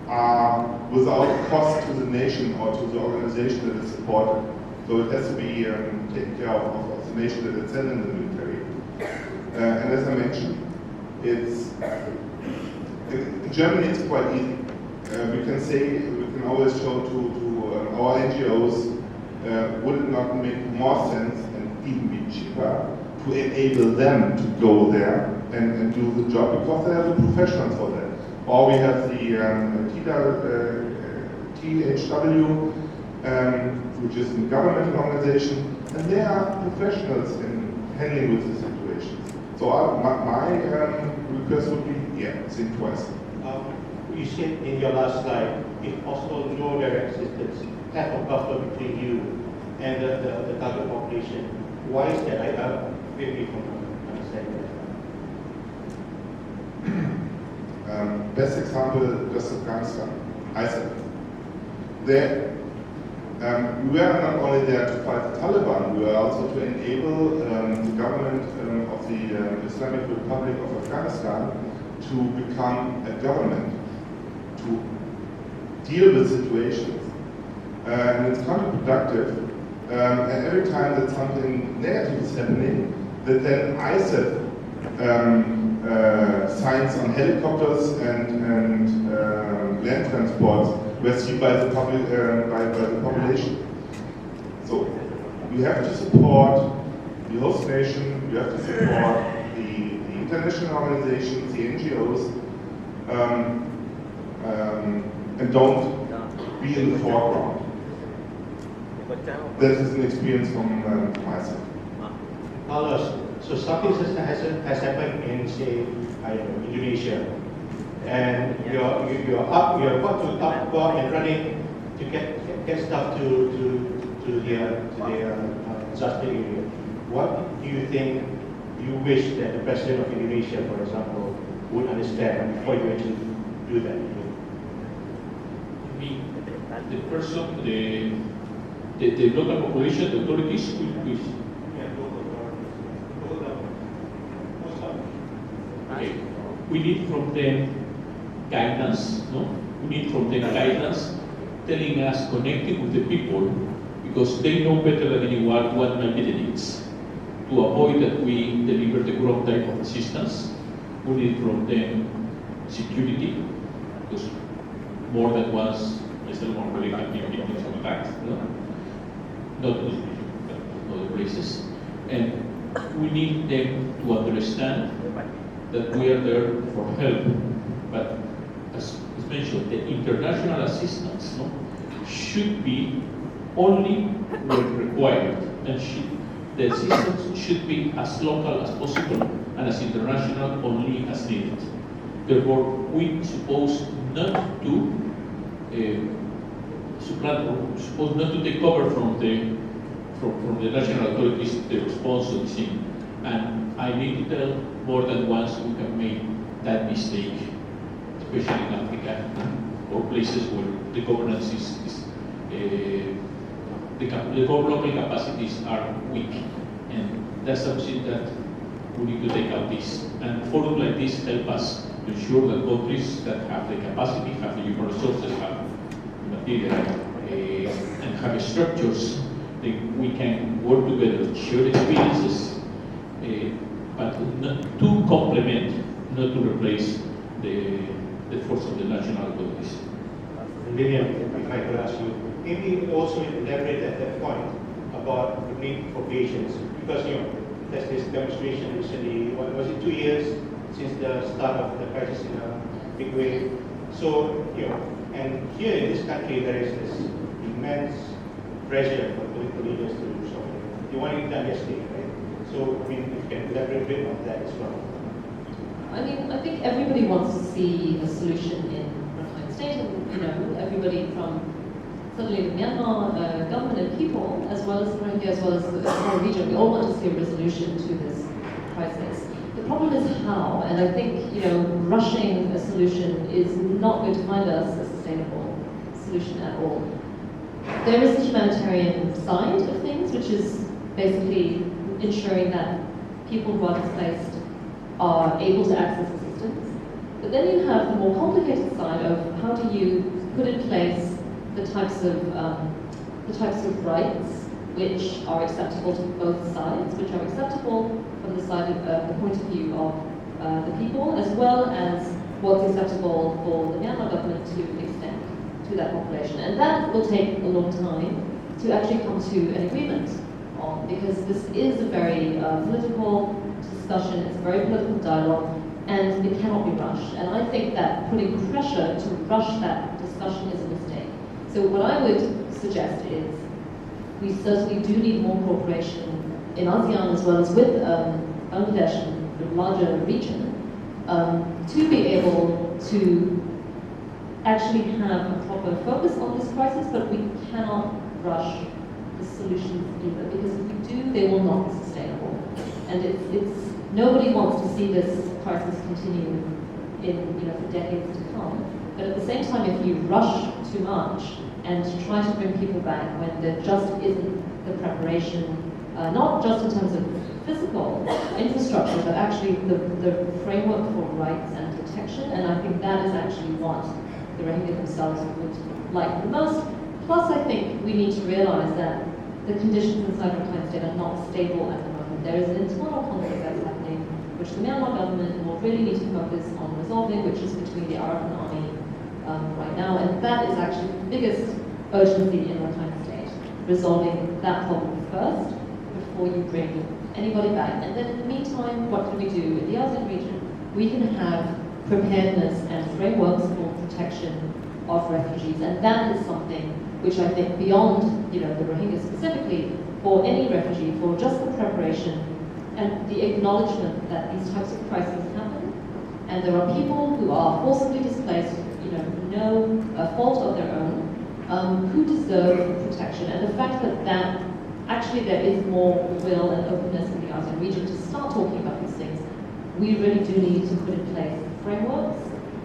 are without cost to the nation or to the organization that is supported. So it has to be taken care of the nation that is sending the military. And as I mentioned, in Germany it's quite easy. We can always show to our NGOs, would it not make more sense and even be cheaper to enable them to go there and do the job, because they have the professionals for that. Or we have the THW, which is a governmental organization, and they are professionals in handling with the situations. So my request would be, think twice. You said in your last slide, if possible, no direct assistance, have a buffer between you and the target population. Why is that? I maybe from understanding that. Best example, just Afghanistan. ISIL. There, we were not only there to fight the Taliban, we were also to enable the government of the Islamic Republic of Afghanistan to become a government, to deal with situations. And it's counterproductive. And every time that something negative is happening, that then ISIL signs on helicopters and land transports rescued by the public, by the population. So you have to support the host nation, you have to support the international organizations, the NGOs, and don't be in the foreground. That is an experience from myself. Carlos, so something has happened in, say, I don't know, Indonesia, and you're about to go out and running to get stuff to their disaster area. What do you think you wish that the president of Indonesia, for example, would understand before you actually do that? The person, the local population, the authorities will okay. We need from them guidance, no? We need from them guidance, telling us, connecting with the people, because they know better than anyone what might be the needs. To avoid that we deliver the wrong type of assistance, we need from them security, because more than once, Mr. Morley have been victims of attacks, no? Not in this region, but in other places. And we need them to understand that we are there for help. But as mentioned, the international assistance, no, should be only when required, and the assistance should be as local as possible and as international only as needed. Therefore, we suppose not to suppose not to take cover from the national authorities the response to the scene. And I need to tell more than once we have made that mistake, especially in Africa or places where the governance the local capacities are weak, and that's something that we need to take out this. And forums like this help us to ensure that countries that have the capacity, have the human resources, have the material, and have structures, we can work together, share experiences, but not to complement, not to replace the force of the national authorities. Lilianne, if I could ask you, maybe also elaborate at that point about the need for patience, because there's this demonstration recently. What was it, 2 years since the start of the crisis in a big way? So and here in this country there is this immense pressure for political leaders to do something. They want it done yesterday, right? So I mean, if you can elaborate a bit on that as well. I mean, I think everybody wants to see a solution in Rakhine State, and everybody from certainly the Myanmar government and people, as well as Rohingya, as well as the whole region, we all want to see a resolution to this crisis. The problem is how, and I think rushing a solution is not going to find us a sustainable solution at all. There is the humanitarian side of things, which is basically ensuring that people who are displaced are able to access assistance. But then you have the more complicated side of how do you put in place the types of rights which are acceptable to both sides, which are acceptable from the side of the point of view of the people, as well as what's acceptable for the Myanmar government to extend to that population. And that will take a long time to actually come to an agreement on, because this is a very political discussion, it's a very political dialogue, and it cannot be rushed. And I think that putting pressure to rush that discussion is a mistake. So what I would suggest is we certainly do need more cooperation in ASEAN as well as with Bangladesh and the larger region to be able to actually have a proper focus on this crisis, but we cannot rush the solutions either, because if we do, they will not be sustainable. And it's nobody wants to see this crisis continue for decades to come. But at the same time, if you rush too much and try to bring people back when there just isn't the preparation, not just in terms of physical infrastructure, but actually the framework for rights and protection, and I think that is actually what the Rohingya themselves would like the most. Plus, I think we need to realize that the conditions inside Rakhine State are not stable at the moment. There is an internal conflict that's happening, which the Myanmar government will really need to focus on resolving, which is between the Arakan army right now, and that is actually the biggest urgency in Rakhine State, resolving that problem first before you bring anybody back. And then in the meantime, what can we do in the ASEAN region? We can have preparedness and frameworks for protection of refugees, and that is something which I think beyond the Rohingya specifically, for any refugee, for just the preparation and the acknowledgement that these types of crises happen, and there are people who are forcibly displaced, no fault of their own, who deserve protection, and the fact that actually there is more will and openness in the ASEAN region to start talking about these things. We really do need to put in place frameworks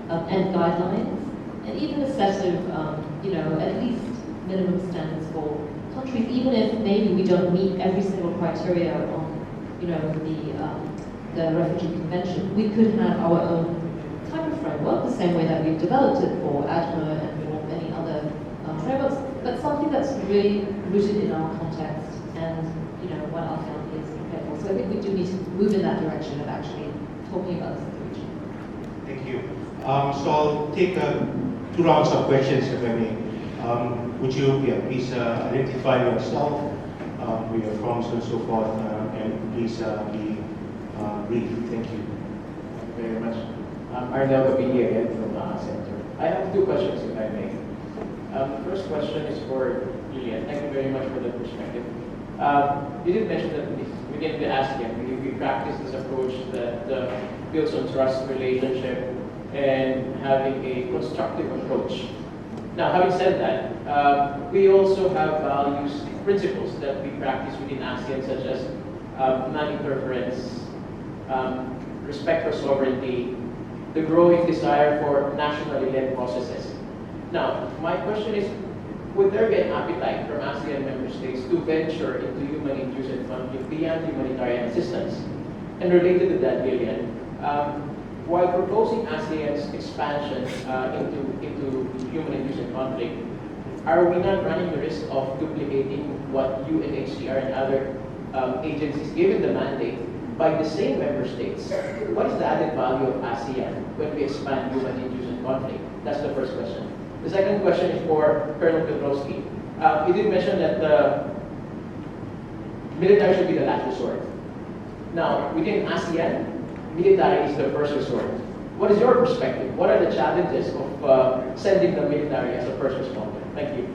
and guidelines, and even a set of, at least minimum standards for countries, even if maybe we don't meet every single criteria on, the Refugee Convention. We could have our own type of framework to work the same way that we've developed it for ADMA and for many other frameworks, but something that's really rooted in our context and what ASEAN is prepared for. So I think we do need to move in that direction of actually talking about this in the region. Thank you. So I'll take 2 rounds of questions, if I may. Would you please identify yourself, where you're from, so and so forth, and please be brief. Thank you. Thank you very much. Arnel Gabini again from Center. I have 2 questions, if I may. The first question is for Lilianne. Thank you very much for the perspective. You did mention that within the ASEAN, we practice this approach that builds on trust, relationship, and having a constructive approach. Now, having said that, we also have values, principles that we practice within ASEAN, such as non-interference, respect for sovereignty, the growing desire for nationally led processes. Now, my question is, would there be an appetite from ASEAN member states to venture into human-induced conflict beyond humanitarian assistance? And related to that, Lilianne, while proposing ASEAN's expansion into human-induced conflict, are we not running the risk of duplicating what UNHCR and other agencies given the mandate by the same member states? What is the added value of ASEAN when we expand human-induced conflict? That's the first question. The second question is for Col Piotrowski. You did mention that the military should be the last resort. Now, within ASEAN, military is the first resort. What is your perspective? What are the challenges of sending the military as a first responder? Thank you.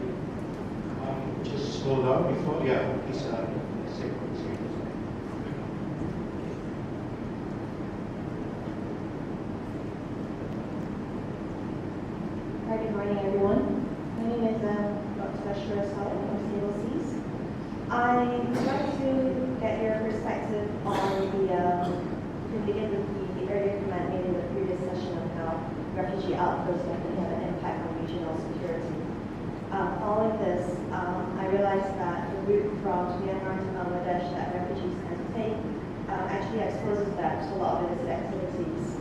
Just hold on before, please say. Hi, good morning, everyone. My name is Dr. Ashura Saleh from Civil Seas. I would like to get your perspective on to begin with the earlier comment made in the previous session on how refugee outflows definitely have an impact on regional security. Following this, I realized that the route from Myanmar to Bangladesh that refugees tend to take actually exposes them to a lot of illicit activities.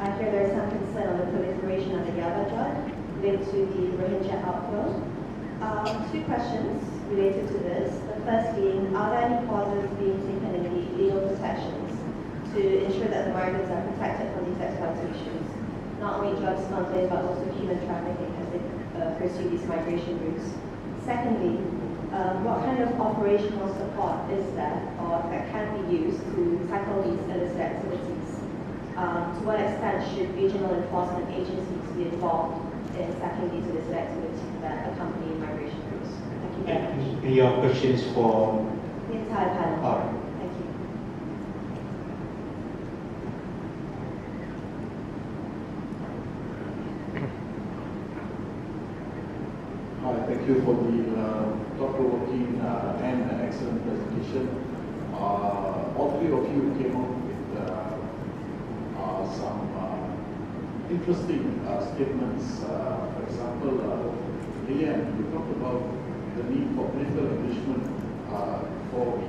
I hear there is some concern on the proliferation of the Yaba drug linked to the Rohingya outflow. 2 questions related to this. The first being, are there any clauses being taken in the legal protections to ensure that the migrants are protected from these exploitations? Not only drug smuggling, but also human trafficking as they pursue these migration routes. Secondly, what kind of operational support is there or that can be used to tackle these illicit activities? To what extent should regional enforcement agencies be involved in tackling these illicit activities that accompany migration routes? Thank you very much. And your questions for The entire panel. All right. Thank you. Hi, thank you for the thought-provoking and excellent presentation. All 3 of you came up with some interesting statements. For example, Lilianne, you talked about the need for political engagement for the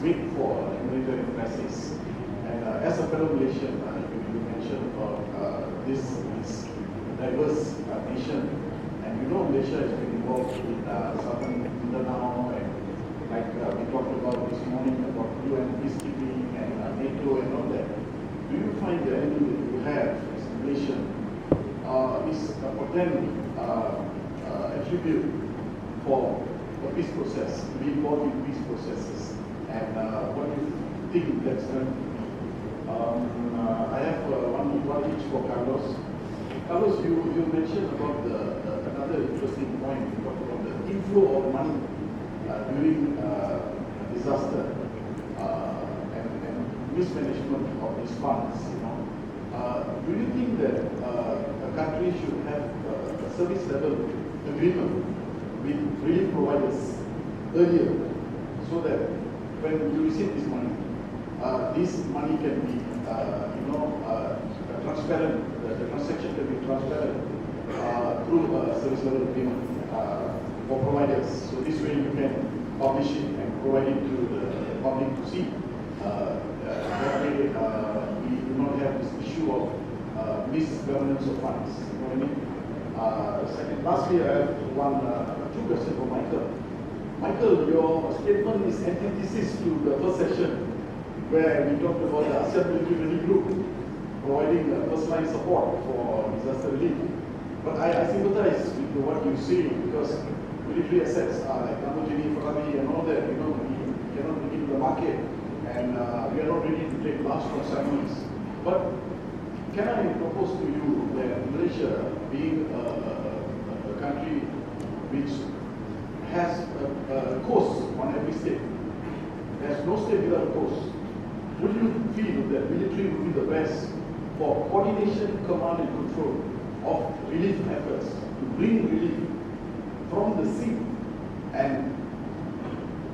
wait for humanitarian crisis. And as a fellow Malaysian, you mentioned about this is a diverse nation, and Malaysia has been involved with Southern Mindanao, and like we talked about this morning about UN peacekeeping and NATO and all that. Do you find the enemy that you have as a nation is a potent attribute for the peace process, to be involved in peace processes? And what do you think that's going to be? I have one each for Carlos. Carlos, you mentioned about another interesting point. You talked about the inflow of money during disaster and mismanagement of these funds. Do you think that a country should have a service level agreement with relief providers earlier, so that when you receive this money can be transparent, the transaction can be transparent through a service level agreement for providers. So this way you can publish it and provide it to the public to see. That way we do not have this issue of misgovernance of funds. You know what I mean? Second, lastly, I have two questions for Miquel. Miquel, your statement is antithesis to the first session, where we talked about the ASEAN Military Relief Group providing first line support for disaster relief. But I sympathize with what you say, because military assets like Lamborghini, Ferrari, and all that, we cannot bring into the market, and we are not ready to take large consignments. But can I propose to you that Malaysia, being a country which has a coast on every state, there's no state without a coast, would you feel that military would be the best for coordination, command and control of relief efforts, to bring relief from the sea and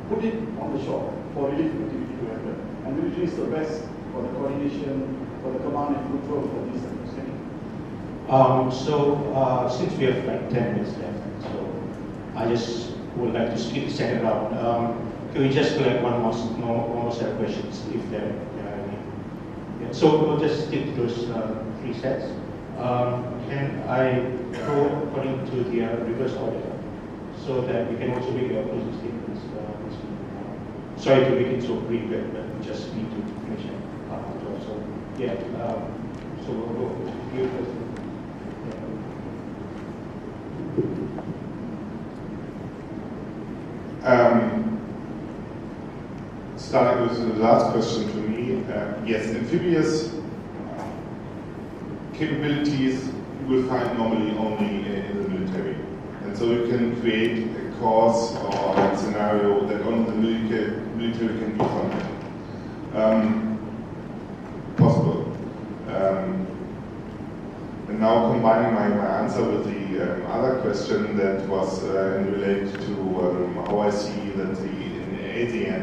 put it on the shore for relief activity to happen? And military is the best for the coordination, for the command and control for these efforts. Thank you. Since we have like 10 minutes left, so I just would like to skip the second round. Can we just collect one more set of questions if there are any? Yeah, so we'll just stick to those 3 sets. Can I go according to the reverse order so that we can also make your closing statements? Sorry to make it so brief, but we just need to finish it. So yeah, so we'll go with you first. Starting with the last question to me, yes, amphibious capabilities you will find normally only in the military. And so you can create a course or a scenario that only the military can do something. Possible. And now combining my answer with the other question that was related to how I see that in ASEAN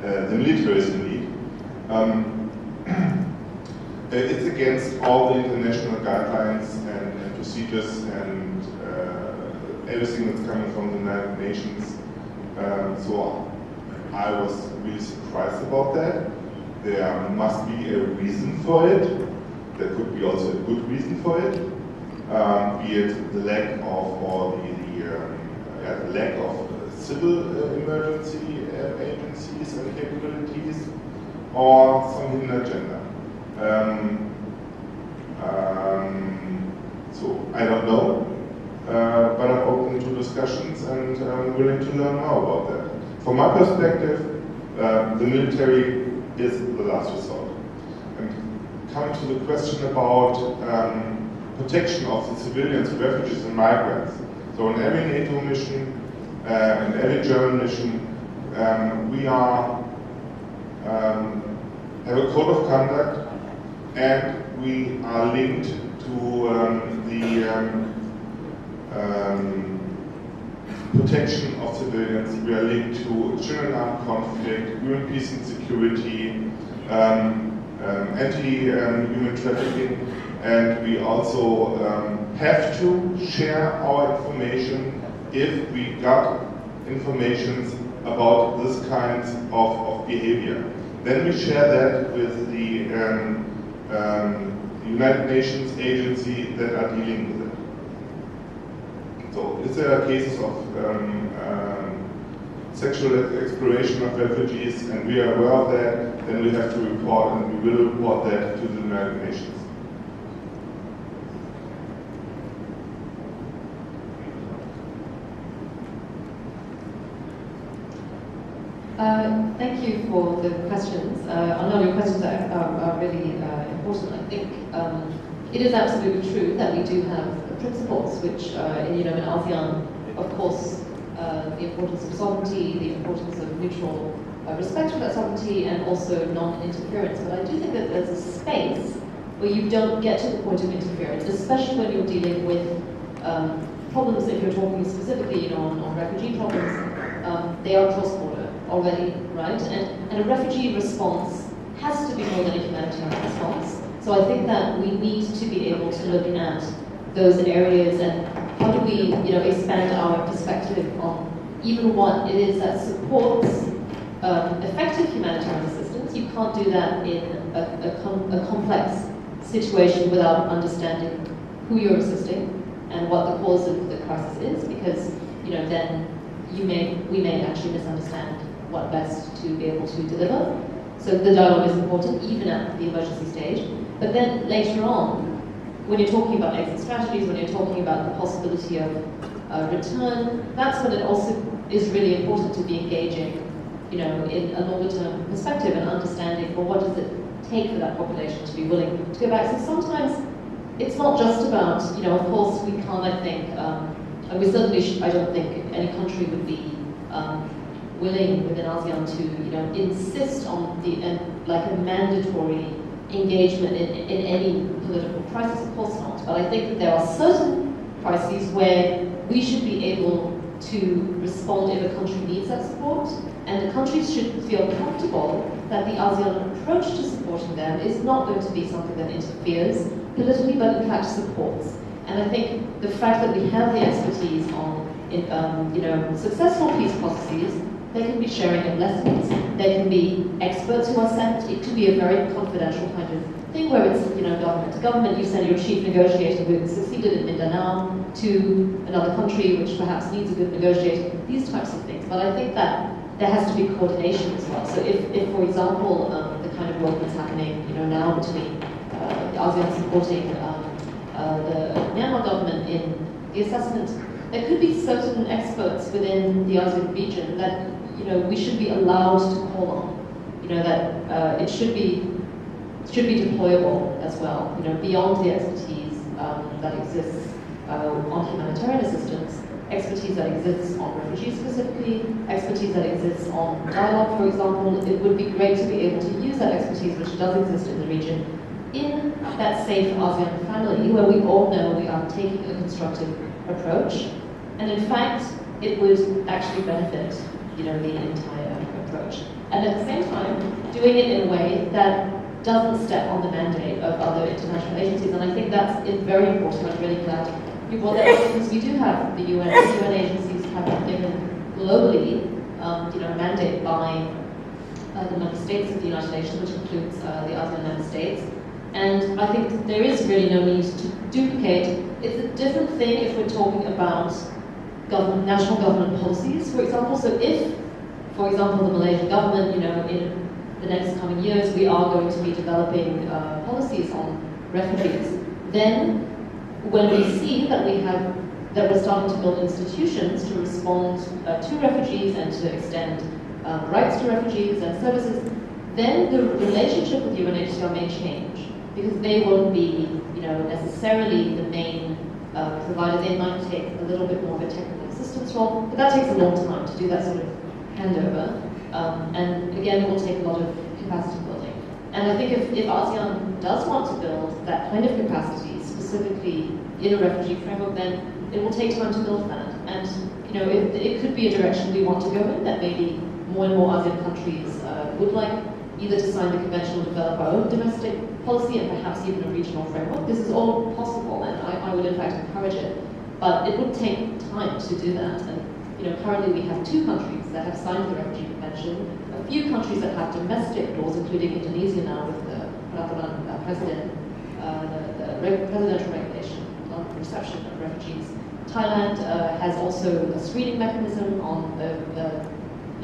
the military is in lead. It's against all the international guidelines and procedures and everything that's coming from the United Nations. So I was really surprised about that. There must be a reason for it. There could be also a good reason for it, be it the lack of or the lack of civil emergency agencies and capabilities, or some hidden agenda. So I don't know, but I'm open to discussions and I'm willing to learn more about that. From my perspective, the military is the last resort. And coming to the question about protection of the civilians, refugees and migrants. So in every NATO mission, in every German mission, we have a code of conduct, and we are linked to the protection of civilians. We are linked to children armed conflict, human peace and security, anti-human trafficking, and we also have to share our information if we got information about this kind of behavior. Then we share that with the United Nations agency that are dealing with it. So if there are cases of sexual exploration of refugees and we are aware of that, then we have to report, and we will report that to the United Nations. Thank you for the questions. A lot of your questions are really important. I think it is absolutely true that we do have principles which, in ASEAN, of course, the importance of sovereignty, the importance of mutual respect for that sovereignty, and also non-interference. But I do think that there's a space where you don't get to the point of interference, especially when you're dealing with problems. If you're talking specifically, on refugee problems, they are cross-border already, right? And a refugee response has to be more than a humanitarian response. So I think that we need to be able to look at those areas and how do we, expand our perspective on even what it is that supports effective humanitarian assistance. You can't do that in a complex situation without understanding who you're assisting and what the cause of the crisis is, because then we may actually misunderstand what best to be able to deliver. So the dialogue is important, even at the emergency stage. But then later on, when you're talking about exit strategies, when you're talking about the possibility of return, that's when it also is really important to be engaging, in a longer-term perspective and understanding, well, what does it take for that population to be willing to go back? So sometimes it's not just about, of course, we can't, I think, and we certainly, I don't think any country would be willing within ASEAN to, insist on like a mandatory engagement in any political crisis. Of course not. But I think that there are certain crises where we should be able to respond if a country needs that support, and the countries should feel comfortable that the ASEAN approach to supporting them is not going to be something that interferes politically, but in fact supports. And I think the fact that we have the expertise on successful peace processes, there can be sharing of lessons, there can be experts who are sent, it could be a very confidential kind of thing where it's government to government, you send your chief negotiator who succeeded in Mindanao to another country which perhaps needs a good negotiator, these types of things. But I think that there has to be coordination as well. So if for example, the kind of work that's happening now between the ASEAN supporting the Myanmar government in the assessment, there could be certain experts within the ASEAN region that we should be allowed to call on. That it should be deployable as well. Beyond the expertise that exists on humanitarian assistance, expertise that exists on refugees specifically, expertise that exists on dialogue, for example. It would be great to be able to use that expertise which does exist in the region in that safe ASEAN family where we all know we are taking a constructive approach. And in fact, it would actually benefit, the entire approach. And at the same time, doing it in a way that doesn't step on the mandate of other international agencies. And I think that's very important. I'm really glad you brought that up, because we do have the UN agencies have been given globally, a mandate by the member states of the United Nations, which includes the ASEAN member states. And I think there is really no need to duplicate. It's a different thing if we're talking about national government policies, for example. So if, for example, the Malaysian government, in the next coming years, we are going to be developing policies on refugees, then when we see that we're starting to build institutions to respond to refugees and to extend rights to refugees and services, then the relationship with UNHCR may change, because they won't be, necessarily the main provider. They might take a little bit more of a technical assistance role, but that takes a long time to do that sort of handover. And again, it will take a lot of capacity building. And I think if ASEAN does want to build that kind of capacity, specifically in a refugee framework, then it will take time to build that. And it could be a direction we want to go in, that maybe more and more ASEAN countries would like either to sign the convention or develop our own domestic policy, and perhaps even a regional framework. This is all possible, and I would in fact encourage it. But it would take time to do that. And currently we have 2 countries that have signed the Refugee Convention, a few countries that have domestic laws, including Indonesia now with the presidential regulation on reception of refugees. Thailand has also a screening mechanism on the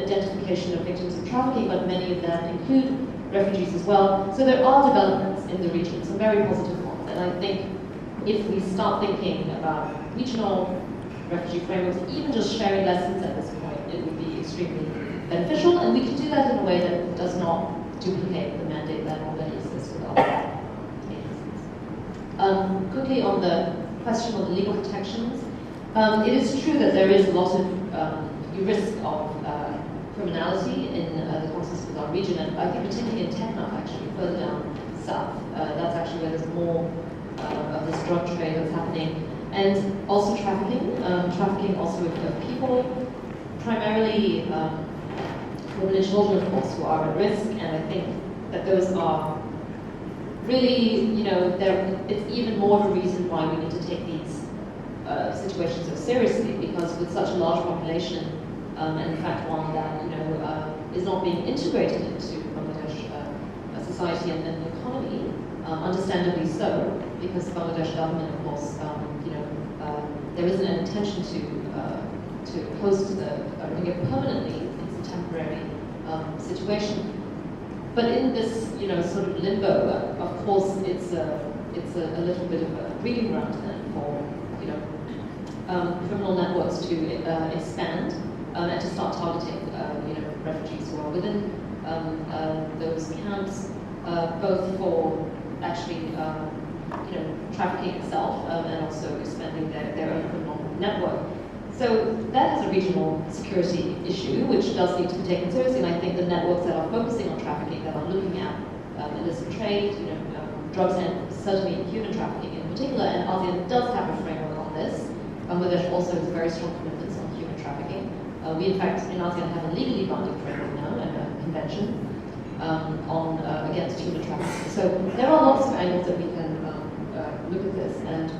identification of victims of trafficking, but many of them include refugees as well. So there are developments in the region, some very positive ones. And I think if we start thinking about regional refugee frameworks, even just sharing lessons at this point, it would be extremely beneficial. And we can do that in a way that does not duplicate the mandate that already exists with other agencies. Quickly on the question of the legal protections, it is true that there is a lot of risk of criminality in the context of our region, and I think particularly in Teknaf, actually, further down south. That's actually where there's more of this drug trade that's happening. And also trafficking also of people, primarily women and children, of course, who are at risk. And I think that those are really, it's even more of a reason why we need to take these situations so seriously, because with such a large population, and in fact one that is not being integrated into Bangladesh society and the economy, understandably so, because the Bangladesh government, of course, there isn't an intention to host Rohingya permanently. It's a temporary situation. But in this, sort of limbo, of course, it's a little bit of a breeding ground then for, criminal networks to expand and to start targeting, refugees who are within those camps, both for actually, trafficking itself and also expanding their own criminal network. So that is a regional security issue, which does need to be taken seriously. And I think the networks that are focusing on trafficking, that are looking at illicit trade, drugs and certainly human trafficking in particular, and ASEAN does have a framework on this. Bangladesh also has very strong commitments on human trafficking. We, in fact, in ASEAN have a legally binding framework now and a convention on against human trafficking. So there are lots of angles that we can look at this, and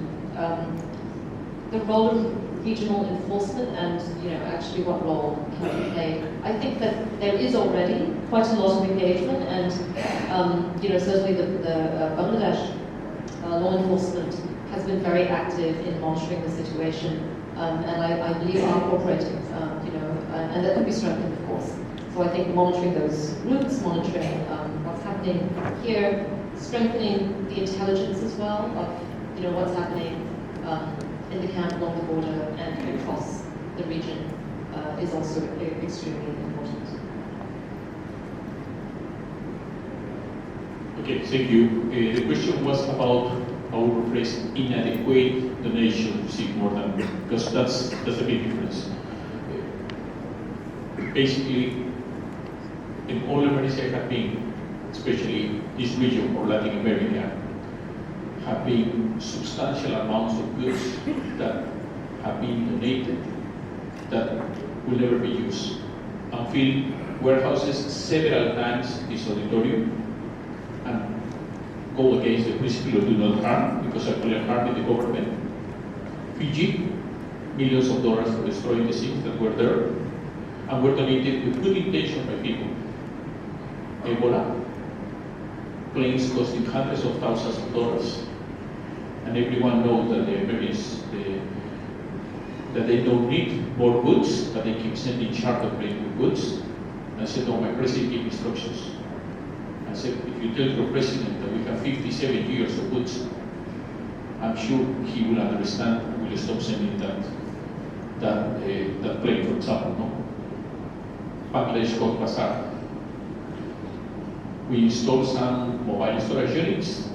the role of regional enforcement and actually what role can be played. I think that there is already quite a lot of engagement, and certainly the Bangladesh law enforcement has been very active in monitoring the situation, and I believe are cooperating, and that can be strengthened, of course. So I think monitoring those routes, monitoring what's happening here, strengthening the intelligence as well of what's happening in the camp, along the border, and across the region is also extremely important. Okay, thank you. The question was about how we replace inadequate donation to seek more than, because that's a big difference. Basically, in all emergencies I have been, especially this region or Latin America, have been substantial amounts of goods that have been donated that will never be used. And fill warehouses several times this auditorium and go against the principle of do not harm, because actually harming the government. Fiji, millions of dollars for destroying the things that were there and were donated with good intention by people. Ebola, planes costing hundreds of thousands of dollars. And everyone knows that the Americans, that they don't need more goods, but they keep sending charter planes with goods. And I said, no, my president gave instructions. I said, if you tell your president that we have 57 years of goods, I'm sure he will understand and will stop sending that plane, for example. No? Bangladesh Coast Bazaar. We installed some mobile storage units,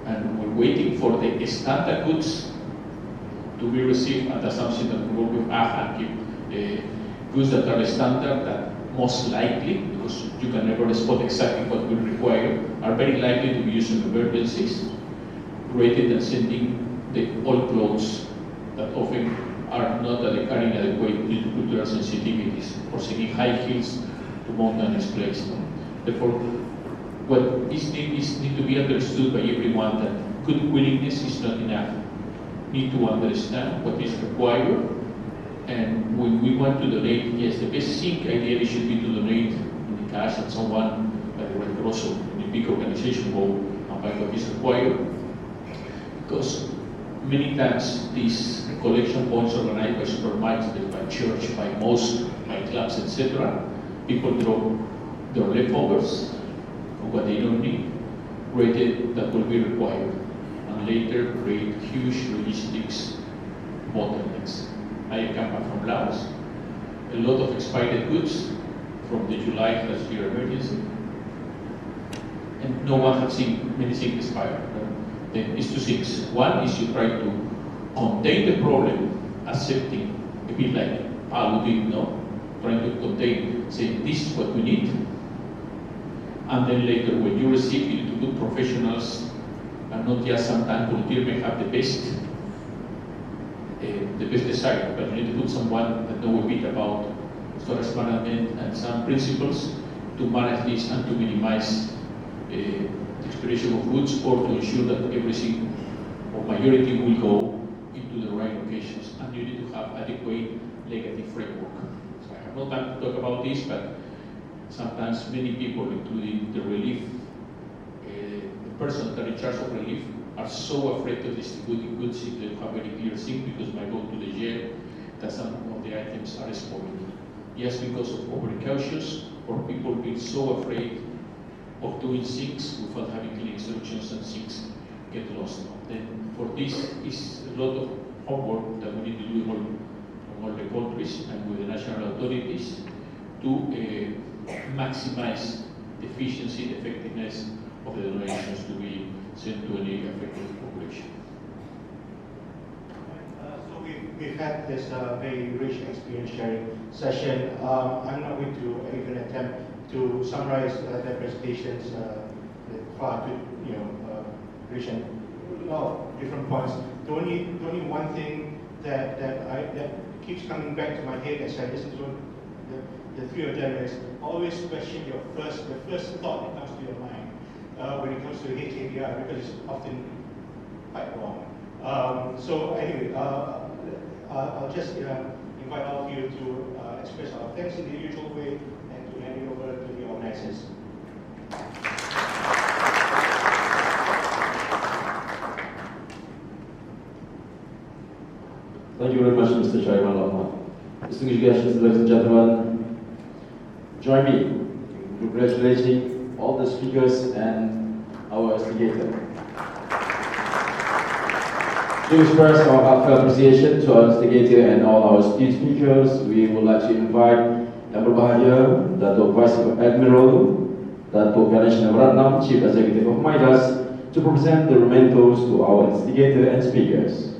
and we're waiting for the standard goods to be received under something that we work with Ahmad, goods that are standard, that most likely, because you can never spot exactly what we require, are very likely to be used in emergencies, rated and sending the old clothes that often are not carrying adequate due to cultural sensitivities, or sending high heels to mountainous places. Therefore, what is need to be understood by everyone, that good willingness is not enough. Need to understand what is required, and when we want to donate, yes, the best thing ideally should be to donate in the cash and someone like the Orbegoso, in a big organization, go and buy what is required. Because many times these collection points organized by supermarkets, by church, by mosque, by clubs, etc., people drop their leftovers, what they don't need, rated that will be required, and later create huge logistics bottlenecks. I come back from Laos, a lot of expired goods from the July last year emergency, and no one has seen many things expire. Then it's two things. One is you try to contain the problem, accepting, a bit like Paul did, no? Trying to contain, say, this is what we need. And then later, when you receive, you need to put professionals, and not just sometimes volunteers may have the best desire, but you need to put someone that knows a bit about storage management and some principles to manage this and to minimize the expiration of goods, or to ensure that everything or majority will go into the right locations. And you need to have adequate legislative framework. So I have no time to talk about this, but sometimes many people, including the relief persons that are in charge of relief are so afraid of distributing goods if they have very clear thing because might go to the jail that some of the items are spoiled. Just because of overcautious or people being so afraid of doing things without having clear instructions and things get lost. Then for this is a lot of homework that we need to do in all the countries and with the national authorities to maximize the efficiency, the effectiveness of the donations to be sent to any affected population. So we've had this very rich experience sharing session. I'm not going to even attempt to summarize the presentations far too, rich and a lot of different points. The only one thing that keeps coming back to my head as I listen to the three of them is always question the first thought that comes to your mind when it comes to HADR, because it's often quite wrong. So anyway, I'll just invite all of you to express our thanks in the usual way and to hand it over to the organizers. Thank you very much, Mr. Chairman Ahmad. Distinguished guests, ladies and gentlemen, join me in congratulating all the speakers and our instigator. To express our heartfelt appreciation to our instigator and all our esteemed speakers, we would like to invite Yang Berbahagia, Dato Vice Admiral, Dato Ganesh Navaratnam, Chief Executive of MiDAS, to present the mementos to our instigator and speakers.